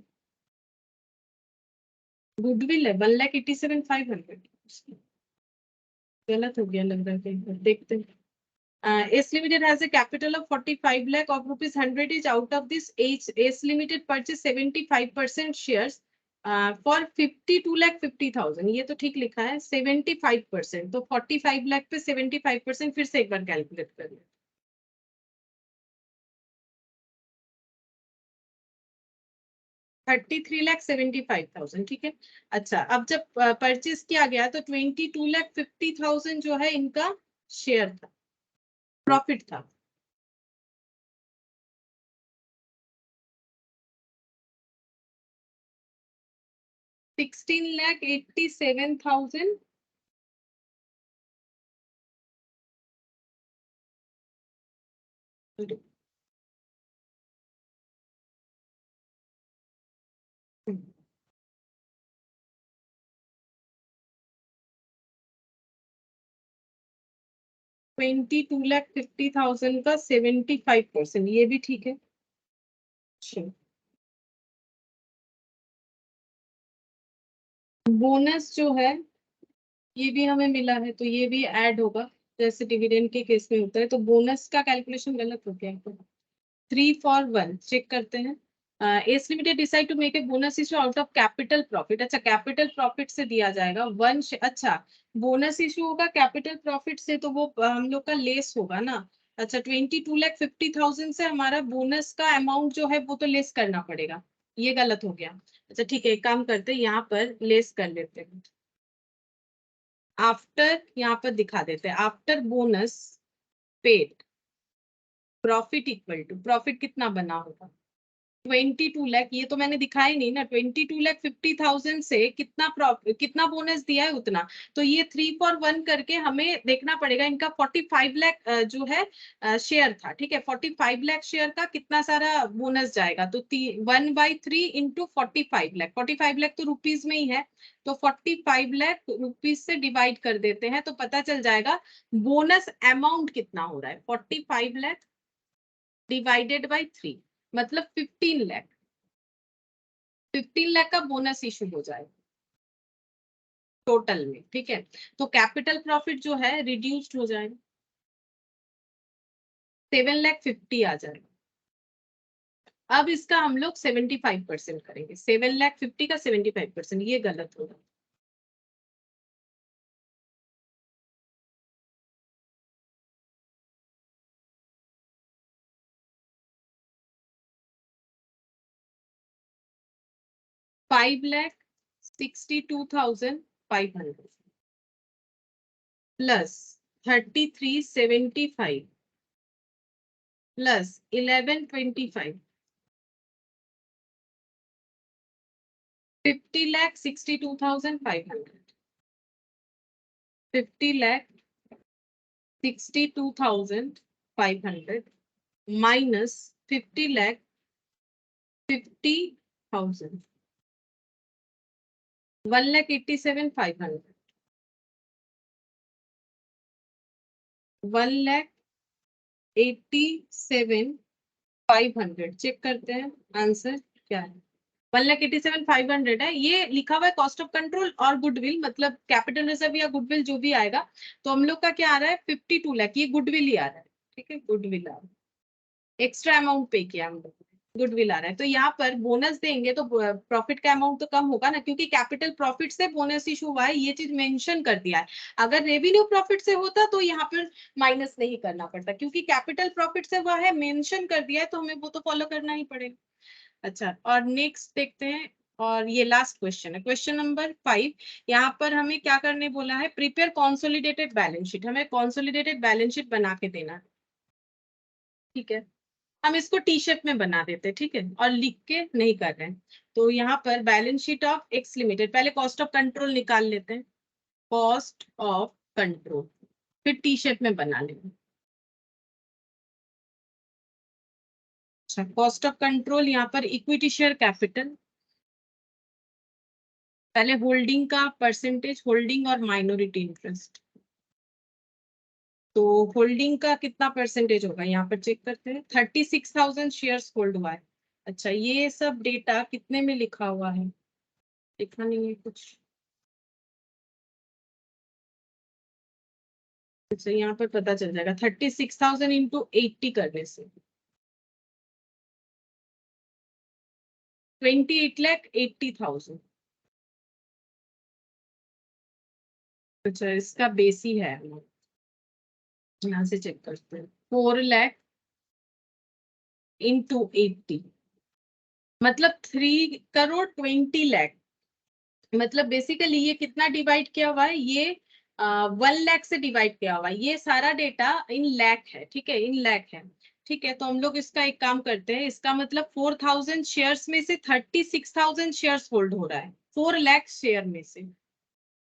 गुडविल है 1,87,500। गलत हो गया लग रहा है कहीं पर, देखते हैं। S Limited has a capital of 45 lakh of rupees 100 each. Out of this, S Limited purchased 75% shares for 52,50,000। ये तो ठीक लिखा है, 75%, तो 45 लाख पे 75%, फिर से एक बार कैलकुलेट कर लें। 33,75,000। ठीक है। अच्छा, अब जब परचेज किया गया तो 22,50,000 जो है इनका शेयर था, प्रॉफिट था। $16,87,000 $22,50,000 का 75%, ये भी ठीक है। बोनस जो है ये भी हमें मिला है, तो ये भी ऐड होगा जैसे डिविडेंड के केस में होता है। तो बोनस का कैलकुलेशन गलत हो गया, 3 for 1 चेक करते हैं। S limited decide to make a bonus issue out of capital profit. अच्छा, कैपिटल प्रॉफिट से दिया जाएगा अच्छा, बोनस इशू होगा कैपिटल प्रॉफिट से, तो वो हम लोग का लेस होगा ना। अच्छा, 22,50,000 से हमारा बोनस का अमाउंट जो है वो तो लेस करना पड़ेगा, ये गलत हो गया। अच्छा ठीक है, एक काम करते हैं, यहाँ पर लेस कर लेते हैं। आफ्टर यहाँ पर दिखा देते हैं, after bonus paid profit equal to, profit कितना बना होगा 22 लाख। ये तो मैंने दिखाई नहीं ना, 22,50,000 से कितना बोनस दिया है उतना। तो ये 3 for 1 करके हमें देखना पड़ेगा, इनका 45 लाख जो है शेयर था, ठीक है। 45 लाख शेयर का कितना सारा बोनस जाएगा, तो 1/3 इंटू 45 लाख, 45 लाख तो रुपीज में ही है, तो 45 लाख रुपीज से डिवाइड कर देते हैं तो पता चल जाएगा बोनस अमाउंट कितना हो रहा है। 45 लाख डिवाइडेड बाई 3 मतलब 15 लाख, 15 लाख का बोनस इशू हो जाएगा टोटल में, ठीक है। तो कैपिटल प्रॉफिट जो है रिड्यूस्ड हो जाएगा, 7,50,000 आ जाएगा। अब इसका हम लोग 75% करेंगे, 7,50,000 का 75%, ये गलत होगा। $5,62,500 प्लस 3375 प्लस 1125, 50,62,500, 50,62,500 minus 50,50,000, 1,87,500, 1,87,500। चेक करते हैं आंसर क्या है। 1,87,500 है, ये लिखा हुआ है कॉस्ट ऑफ कंट्रोल और गुडविल, मतलब कैपिटल रिजर्व या गुडविल जो भी आएगा। तो हम लोग का क्या आ रहा है 52 लाख, ये गुडविल ही आ रहा है, ठीक है, गुडविल आ रहा है, एक्स्ट्रा अमाउंट पे किया हम लोग, गुडविल आ रहा है। तो यहाँ पर बोनस देंगे तो प्रॉफिट का अमाउंट तो कम होगा ना, क्योंकि कैपिटल प्रॉफिट से बोनस इशू हुआ है, ये चीज मेंशन कर दिया है। अगर रेवेन्यू प्रॉफिट से होता तो यहाँ पर माइनस नहीं करना पड़ता, क्योंकि कैपिटल प्रॉफिट से हुआ है, मेंशन कर दिया है, तो हमें वो तो फॉलो करना ही पड़ेगा। अच्छा, और नेक्स्ट देखते हैं, और ये लास्ट क्वेश्चन है, क्वेश्चन नंबर 5। यहाँ पर हमें क्या करने बोला है, प्रिपेयर कॉन्सोलिडेटेड बैलेंस शीट, हमें कॉन्सोलिडेटेड बैलेंस शीट बना के देना है, ठीक है। हम इसको टी शर्ट में बना देते हैं, ठीक है, और लिख के नहीं कर रहे हैं। तो यहाँ पर balance sheet of x limited, पहले कॉस्ट ऑफ कंट्रोल निकाल लेते हैं, कॉस्ट ऑफ कंट्रोल, फिर टी शर्ट में बना लेंगे। अच्छा, कॉस्ट ऑफ कंट्रोल यहाँ पर इक्विटी शेयर कैपिटल, पहले होल्डिंग का परसेंटेज, होल्डिंग और माइनॉरिटी इंटरेस्ट। तो होल्डिंग का कितना परसेंटेज होगा, यहाँ पर चेक करते हैं, 36,000 शेयर्स होल्ड हुआ है। अच्छा, ये सब डेटा कितने में लिखा हुआ है, लिखा नहीं है कुछ। अच्छा, यहाँ पर पता चल जाएगा 36,000 इंटू 80 करने से 28,80,000। अच्छा, इसका बेस ही है, यहाँ से चेक करते हैं, 4 लाख इंटू 80 मतलब 3,20,00,000। मतलब बेसिकली ये कितना डिवाइड किया हुआ है, ये 1 लाख से डिवाइड किया हुआ है, ये सारा डेटा इन लाख है, ठीक है, इन लाख है, ठीक है। तो हम लोग इसका एक काम करते हैं, इसका मतलब 4,000 शेयर्स में से 36,000 शेयर्स होल्ड हो रहा है, 4 लाख शेयर में से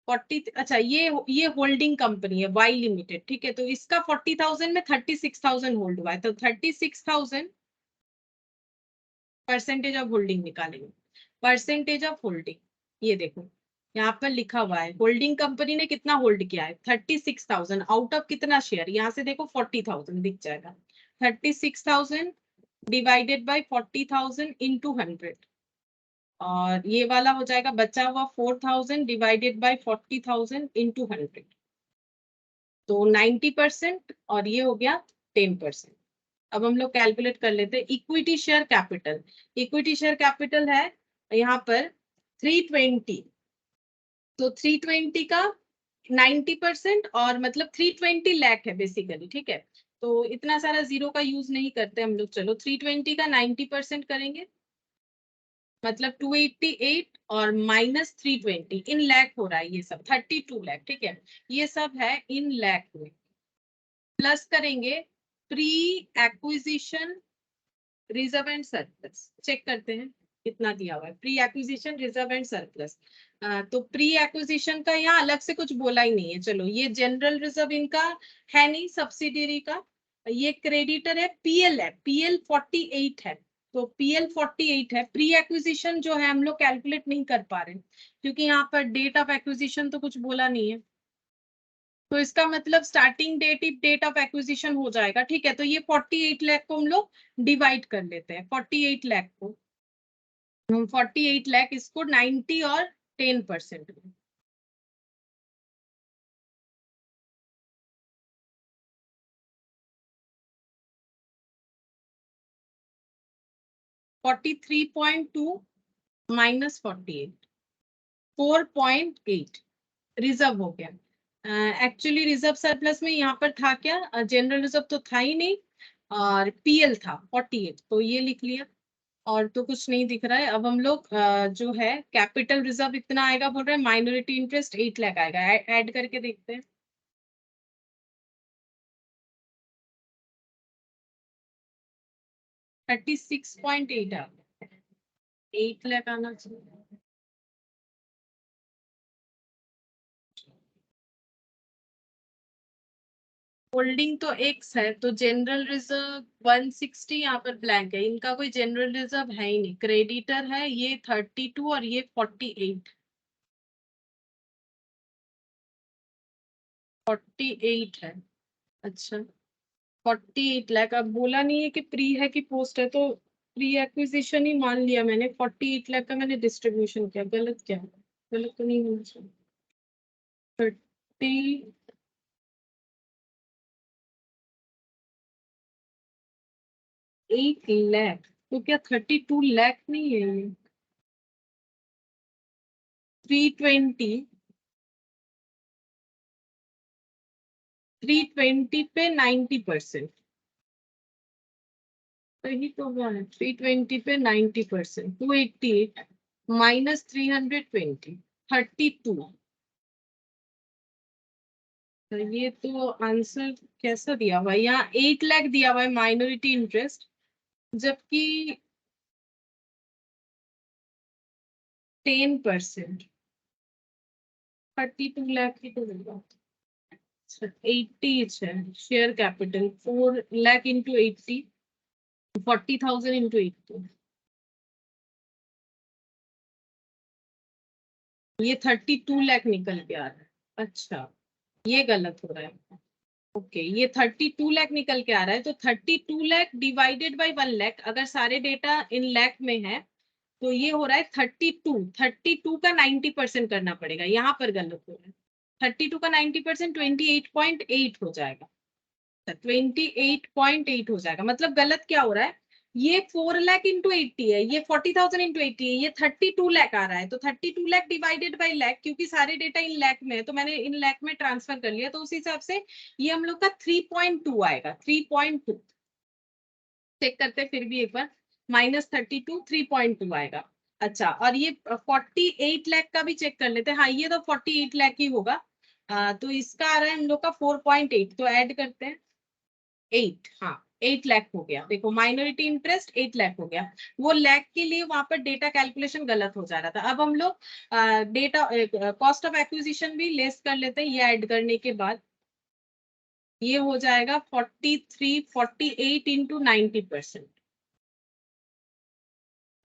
40। अच्छा, ये होल्डिंग कंपनी है वाई लिमिटेड, ठीक है, तो इसका 40,000 में 36,000 होल्ड हुआ है, तो 36,000 परसेंटेज ऑफ होल्डिंग निकालेंगे, परसेंटेज ऑफ होल्डिंग। ये देखो यहाँ पर लिखा हुआ है होल्डिंग कंपनी ने कितना होल्ड किया है 36,000, आउट ऑफ कितना शेयर, यहाँ से देखो 40,000 दिख जाएगा, 36,000 डिवाइडेड बाई 40,000 इंटू 100, और ये वाला हो जाएगा बचा हुआ 4,000 डिवाइडेड बाई 40,000 इंटू 100, तो 90% और ये हो गया 10%। अब हम लोग कैलकुलेट कर लेते हैं equity share capital. Equity share capital है यहाँ पर 320, तो 320 का 90% और मतलब 320 लाख है बेसिकली, ठीक है। तो इतना सारा जीरो का यूज नहीं करते हम लोग, चलो 320 का 90% करेंगे, मतलब 288 और माइनस 320 इन लाख हो रहा है, ये सब 32 लाख, ठीक है। ये सब है इन लाख में, प्लस करेंगे pre acquisition reserve and surplus, check करते हैं कितना दिया हुआ है pre acquisition reserve and surplus. तो प्री एक्विजिशन का यहाँ अलग से कुछ बोला ही नहीं है, चलो ये जनरल रिजर्व इनका है नहीं सब्सिडियरी का, ये क्रेडिटर है पीएल, है पीएल 48 है, तो पीएल 48 है। प्री एक्विजिशन जो है हम लोग कैलकुलेट नहीं कर पा रहे क्योंकि यहाँ पर डेट ऑफ एक्विजिशन तो कुछ बोला नहीं है, तो इसका मतलब starting date date of acquisition हो जाएगा, ठीक है। तो ये 48 लाख को हम लोग डिवाइड कर लेते हैं, 48 लाख को हम 48 लाख इसको 90 और 10% में, 43.2 माइनस 48, 4.8 रिजर्व हो गया। एक्चुअली रिजर्व सरप्लस में यहाँ पर था क्या, जनरल रिजर्व तो था ही नहीं और पीएल था 48, तो ये लिख लिया और तो कुछ नहीं दिख रहा है। अब हम लोग जो है कैपिटल रिजर्व इतना आएगा बोल रहे हैं, माइनॉरिटी इंटरेस्ट 8 लाख आएगा, ऐड करके देखते हैं। 36.8 आ गया, 8 लाख आना चाहिए। होल्डिंग तो एक्स है, तो जनरल रिजर्व 160 यहाँ पर ब्लैंक है, इनका कोई जनरल रिजर्व है ही नहीं, क्रेडिटर है ये 32 और ये 48, 48 है। अच्छा 48 लाख, अब बोला नहीं है कि प्री है कि पोस्ट है, तो प्री एक्विजिशन ही मान लिया मैंने, 48 लाख का मैंने डिस्ट्रीब्यूशन किया, गलत क्या है, गलत तो नहीं होना चाहिए। 38 लाख, तो क्या 32 लाख नहीं है ये, 320 320 पे 90%, सही तो हुआ है, 320 पे 90%, 288 माइनस 320, 32। तो ये तो आंसर कैसा दिया हुआ है, यहाँ 8 लाख दिया हुआ है माइनॉरिटी इंटरेस्ट, जबकि 10%, 32 लाख की तो होगा। 80 है share capital, 4 lakh into 80, 40,000 into 80, ये 32 लाख निकल के आ रहा है। अच्छा ये गलत हो रहा है, ओके ये 32 लाख निकल के आ रहा है, तो 32 लाख डिवाइडेड बाई 1 लाख, अगर सारे डेटा इन लाख में है तो ये हो रहा है 32 का 90% करना पड़ेगा, यहाँ पर गलत हो रहा है। 32 का 90% 28.8 हो जाएगा, 28.8 हो जाएगा, मतलब गलत क्या हो रहा है, ये 4 लाख इंटू 80 है, ये 40,000 इंटू 80 है, ये 32 लाख आ रहा है, तो 32 लाख डिवाइडेड बाई लाख, क्योंकि सारे डेटा इन लाख में है तो मैंने इन लाख में ट्रांसफर कर लिया, तो उस हिसाब से ये हम लोग का 3.2 आएगा, 3.2। चेक करते हैं फिर भी एक बार, माइनस 32 3.2 आएगा। अच्छा और ये 48 लाख का भी चेक कर लेते हैं, हाँ ये तो 48 लाख ही होगा, तो इसका आ रहा है हम लोग का 4.8, तो ऐड करते हैं 8, हाँ 8 लाख हो गया, देखो माइनॉरिटी इंटरेस्ट 8 लाख हो गया, वो लाख के लिए वहां पर डेटा कैलकुलेशन गलत हो जा रहा था। अब हम लोग डेटा कॉस्ट ऑफ एक्विजिशन भी लेस कर लेते हैं, ये ऐड करने के बाद ये हो जाएगा 48 इंटू 90%,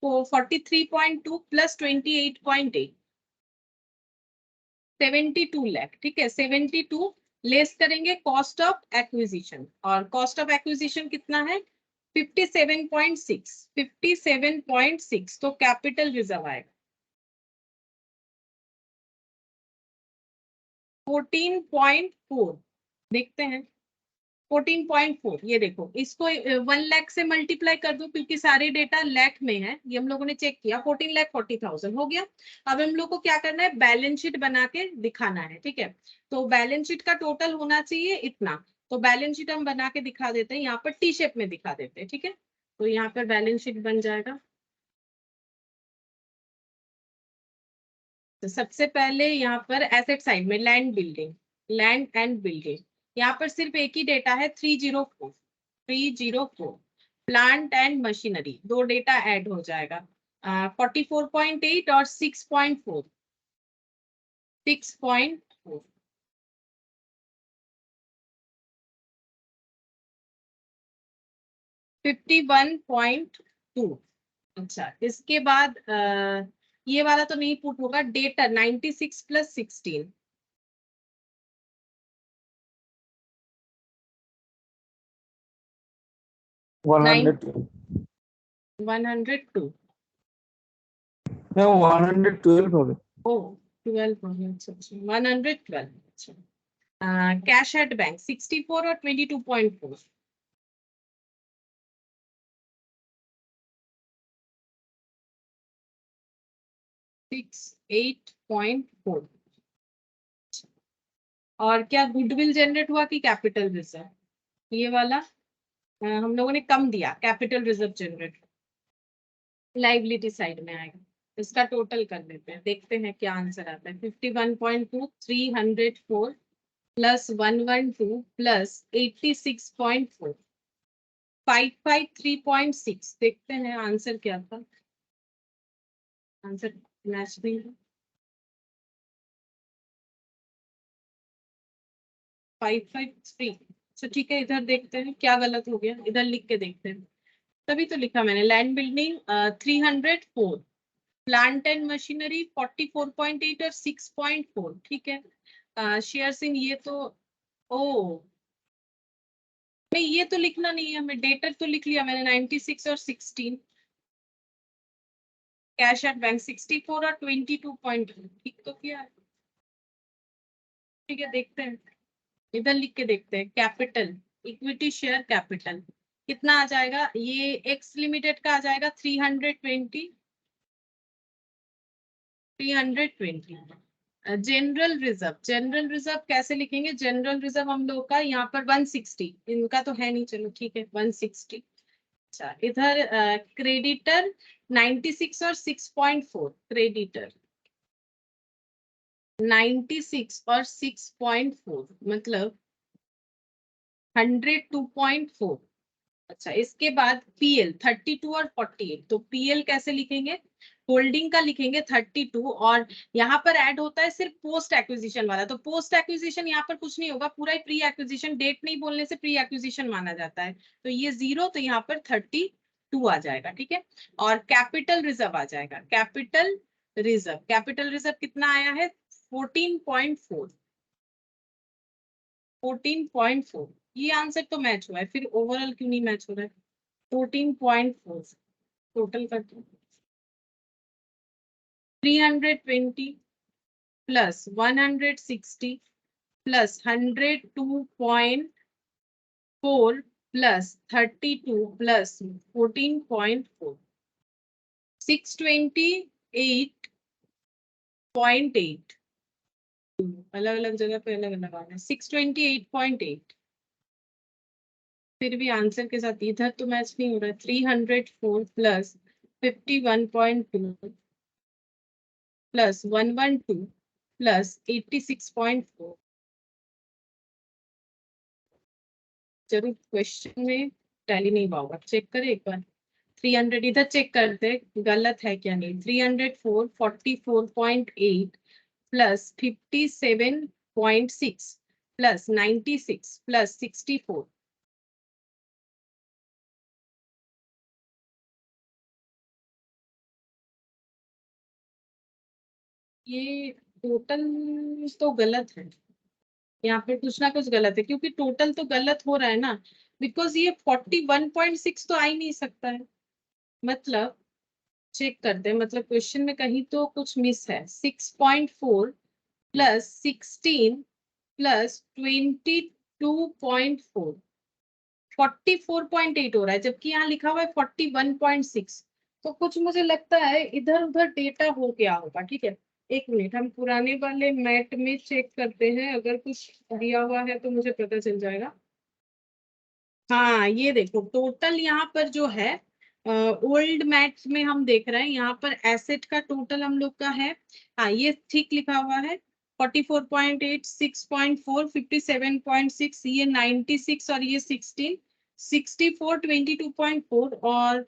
तो 43.2 प्लस 28.8, 72 लाख, ठीक है। 72 लेस करेंगे कॉस्ट ऑफ एक्विजिशन, और कॉस्ट ऑफ एक्विजिशन कितना है 57.6, 57.6, तो कैपिटल रिजर्व आएगा 14.4, देखते हैं 14.4 ये देखो, इसको 1 लाख से मल्टीप्लाई कर दो क्योंकि सारे डेटा लाख में है, ये हम लोगों ने चेक किया, 14,40,000 हो गया। अब हम लोग को क्या करना है, बैलेंस शीट बना के दिखाना है, ठीक है। तो बैलेंस शीट का टोटल होना चाहिए इतना, तो बैलेंस शीट हम बना के दिखा देते हैं, यहाँ पर टी शेप में दिखा देते हैं, ठीक है। तो यहाँ पर बैलेंस शीट बन जाएगा। तो सबसे पहले यहाँ पर एसेट साइड में land building, land and building, यहाँ पर सिर्फ एक ही डेटा है 304। प्लांट एंड मशीनरी, दो डेटा ऐड हो जाएगा, 44.8 और 6.4। 51.2। अच्छा, इसके बाद ये वाला तो नहीं पुट होगा, डेटा 96 + 16। 102 102। 112 হবে। ओ 12 हो गया, अच्छा 112। अच्छा, कैश एट बैंक 64 और 22.4। 68.4। और क्या गुडविल जनरेट हुआ कि कैपिटल रिजर्व? ये वाला हम लोगों ने कम दिया, capital reserve generate liability side में आएगा। इसका टोटल कर लेते हैं, देखते हैं क्या आंसर आता है। 51.2 304 + 112 + 86.4 553.6। देखते हैं आंसर क्या था। आंसर मैच नहीं है। 553। तो ठीक है, इधर देखते हैं क्या गलत हो गया, इधर लिख के देखते हैं। तभी तो लिखा मैंने, land building 304, plant and machinery 44.8 और 6.4, ठीक है। शेयर्स इन, ये तो ओ नहीं, ये तो लिखना नहीं है हमें, डेटर तो लिख लिया मैंने 96 और 16। कैश एट बैंक 64 और 22.2, ठीक तो किया है। ठीक है, देखते हैं, इधर लिख के देखते हैं। कैपिटल, इक्विटी शेयर कैपिटल कितना आ जाएगा, ये एक्स लिमिटेड का आ जाएगा 320। जनरल रिजर्व, जनरल रिजर्व कैसे लिखेंगे, जनरल रिजर्व हम लोग का यहाँ पर 160, इनका तो है नहीं, चलो ठीक है 160। अच्छा, इधर क्रेडिटर 96 और 6.4, क्रेडिटर 96 और 6.4 मतलब 102.4। अच्छा, इसके बाद पीएल 32 और 48, तो पीएल कैसे लिखेंगे, होल्डिंग का लिखेंगे 32, और यहाँ पर ऐड होता है सिर्फ पोस्ट एक्विजिशन वाला, तो पोस्ट एक्विजिशन यहाँ पर कुछ नहीं होगा, पूरा ही प्री एक्विजिशन, डेट नहीं बोलने से प्री एक्विजिशन माना जाता है। तो ये 0, तो यहाँ पर 32 आ जाएगा, ठीक है। और कैपिटल रिजर्व आ जाएगा, कैपिटल रिजर्व, कैपिटल रिजर्व कितना आया है 14.4। 14.4, ये आंसर तो मैच हुआ है, फिर ओवरऑल क्यों नहीं मैच हो रहा है। 14.4 टोटल करते हैं, 320 + 160 + 102.4 + 32 + 14.4 628.8। अलग अलग जगह पे अलग अलग आ रहा है, 628.8। फिर भी आंसर के साथ इधर तो मैच नहीं हो रहा है। 304 + 51.2 + 112 + 86.4। जरूर क्वेश्चन में टैली नहीं हुआ होगा, चेक करें एक बार। 300 इधर चेक करते गलत है क्या नहीं। 304 44.8 + 57.6 + 96 + 64। ये टोटल तो गलत है, यहाँ पे कुछ ना कुछ गलत है, क्योंकि टोटल तो गलत हो रहा है ना, बिकॉज ये 41.6 तो आ ही नहीं सकता है। मतलब चेक करते हैं, मतलब क्वेश्चन में कहीं तो कुछ मिस है। 6.4 + 16 + 22.4, 44.8 हो रहा है, जबकि यहाँ लिखा हुआ है 41.6। तो कुछ मुझे लगता है इधर उधर डेटा हो गया होगा। ठीक है, एक मिनट, हम पुराने वाले मैट में चेक करते हैं, अगर कुछ दिया हुआ है तो मुझे पता चल जाएगा। हाँ, ये देखो टोटल यहाँ पर जो है ओल्ड मैथ्स में हम देख रहे हैं, यहाँ पर एसेट का टोटल हम लोग का है, हाँ ये ठीक लिखा हुआ है 44.8, 6.4, 57.6, ये 96 और ये 16, 64, 22.4, और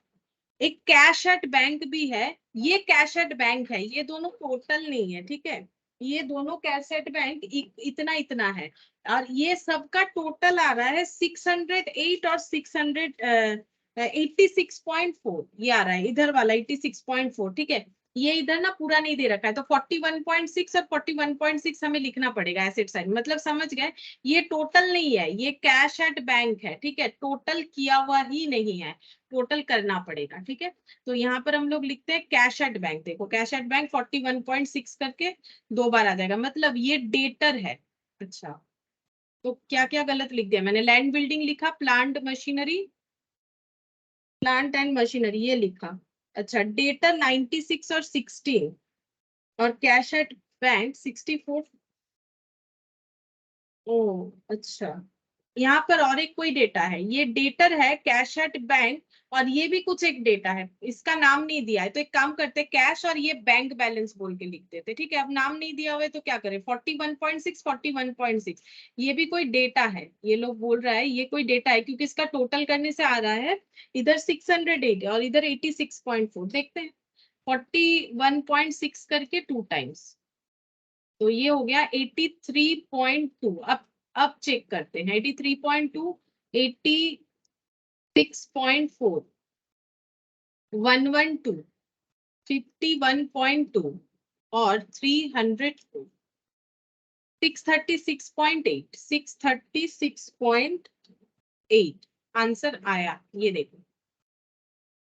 एक कैश एट बैंक भी है। ये कैश एट बैंक है, ये दोनों टोटल नहीं है। ठीक है, ये दोनों कैश एट बैंक इतना इतना है, और ये सबका टोटल आ रहा है 608 और 686.4, ये आ रहा है इधर वाला 86.4। ठीक है, ये इधर ना पूरा नहीं दे रखा है, तो 41.6 और 41.6 हमें लिखना पड़ेगा एसेट साइड, मतलब समझ गए, ये टोटल नहीं है, ये कैश एट बैंक है। ठीक है, टोटल किया हुआ ही नहीं है, टोटल करना पड़ेगा। ठीक है, तो यहाँ पर हम लोग लिखते हैं कैश एट बैंक। देखो कैश एट बैंक 41.6 करके 2 बार आ जाएगा, मतलब ये डेटर है। अच्छा, तो क्या क्या गलत लिख दिया मैंने? लैंड बिल्डिंग लिखा, plant machinery, plant and machinery ये लिखा। अच्छा, डेटर 96 और 16, और कैश एट बैंक 64। ओ अच्छा, यहाँ पर और एक कोई डेटा है, ये डेटर है कैश एट बैंक, और ये भी कुछ एक डेटा है, इसका नाम नहीं दिया है, तो एक काम करते हैं कैश और ये बैंक बैलेंस बोल के लिख देते। ठीक है, अब नाम नहीं दिया हुआ है तो क्या करें, 41.6, 41.6, ये भी कोई डेटा है, ये लोग बोल रहा है ये कोई डेटा है, क्योंकि इसका टोटल करने से आ रहा है इधर 608 और इधर 86.4। देखते हैं 41.6 करके 2 टाइम्स, तो ये हो गया 83.2। अब चेक करते हैं 83.2, 86.4, 112, 51.2 और 302, 636.8, 636.8 आंसर आया। ये देखो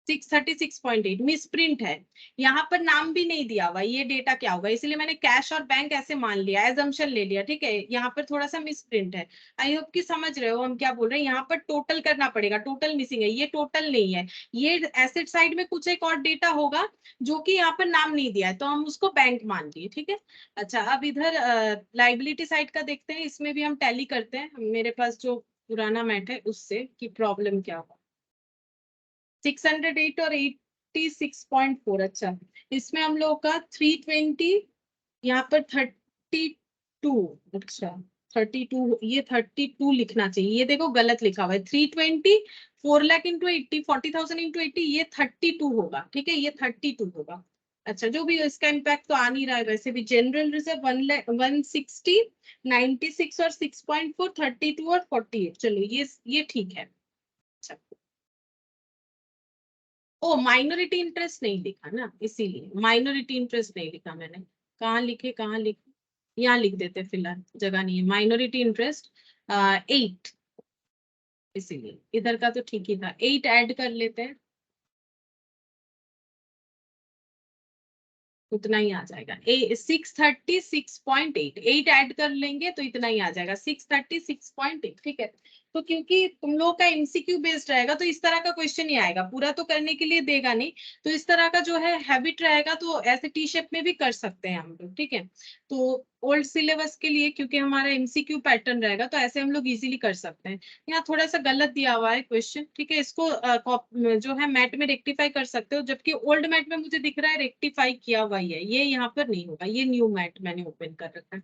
636.8 मिस प्रिंट है, यहाँ पर नाम भी नहीं दिया हुआ, ये डेटा क्या होगा, इसलिए मैंने कैश और बैंक ऐसे मान लिया, एजम्पशन ले लिया। ठीक है, यहाँ पर थोड़ा सा मिस प्रिंट है, आई होप कि समझ रहे हो हम क्या बोल रहे हैं। यहाँ पर टोटल करना पड़ेगा, टोटल मिसिंग है, ये टोटल नहीं है, ये एसेट साइड में कुछ एक और डेटा होगा जो कि यहाँ पर नाम नहीं दिया है, तो हम उसको बैंक मान लिए। ठीक है, अच्छा अब इधर लाइबिलिटी साइड का देखते हैं, इसमें भी हम टैली करते हैं, मेरे पास जो पुराना मैट है उससे कि प्रॉब्लम क्या होगा। 608 और 86.4, अच्छा इसमें हम लोग का 320, यहाँ पर 32, अच्छा 32, ये 32 लिखना चाहिए, ये देखो गलत लिखा हुआ है, 320 4 लाख इंटू 80, 40,000 इंटू 80, ये 32 होगा। ठीक है, ये 32 होगा। अच्छा, जो भी इसका इम्पैक्ट तो आ नहीं रहा है, वैसे भी जनरल रिजर्व 160, 96 और 6.4, 32 और 48, चलो ये ठीक है। अच्छा, ओ माइनॉरिटी इंटरेस्ट नहीं लिखा ना, इसीलिए माइनॉरिटी इंटरेस्ट नहीं लिखा मैंने, कहाँ लिखे, यहाँ लिख देते, फिलहाल जगह नहीं है, माइनॉरिटी इंटरेस्ट 8, इसीलिए इधर का तो ठीक ही था, 8 ऐड कर लेते हैं, उतना ही आ जाएगा। 636.8, 8 ऐड कर लेंगे तो इतना ही आ जाएगा, 636.8। ठीक है, तो क्योंकि तुम लोग का एमसीक्यू बेस्ड रहेगा तो इस तरह का क्वेश्चन ही आएगा, पूरा तो करने के लिए देगा नहीं, तो इस तरह का जो है हैबिट रहेगा, तो ऐसे टी शेप में भी कर सकते हैं हम लोग। ठीक है, तो ओल्ड सिलेबस के लिए क्योंकि हमारा एमसीक्यू पैटर्न रहेगा, तो ऐसे हम लोग इजीली कर सकते हैं। यहाँ थोड़ा सा गलत दिया हुआ है क्वेश्चन। ठीक है, इसको जो है मैट में रेक्टिफाई कर सकते हो, जबकि ओल्ड मैट में मुझे दिख रहा है रेक्टिफाई किया हुआ ही है, ये यहाँ पर नहीं होगा, ये न्यू मैट मैंने ओपन कर रखा है।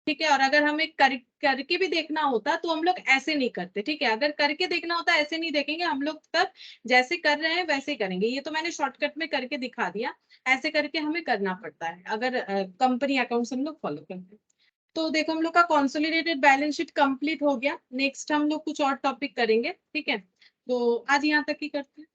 ठीक है, और अगर हमें करके भी देखना होता तो हम लोग ऐसे नहीं करते। ठीक है, अगर करके देखना होता ऐसे नहीं देखेंगे हम लोग, तब जैसे कर रहे हैं वैसे करेंगे, ये तो मैंने शॉर्टकट में करके दिखा दिया, ऐसे करके हमें करना पड़ता है अगर कंपनी अकाउंट्स हम लोग फॉलो करते हैं। तो देखो हम लोग का कंसोलिडेटेड बैलेंस शीट कंप्लीट हो गया, नेक्स्ट हम लोग कुछ और टॉपिक करेंगे। ठीक है, तो आज यहाँ तक ही करते हैं।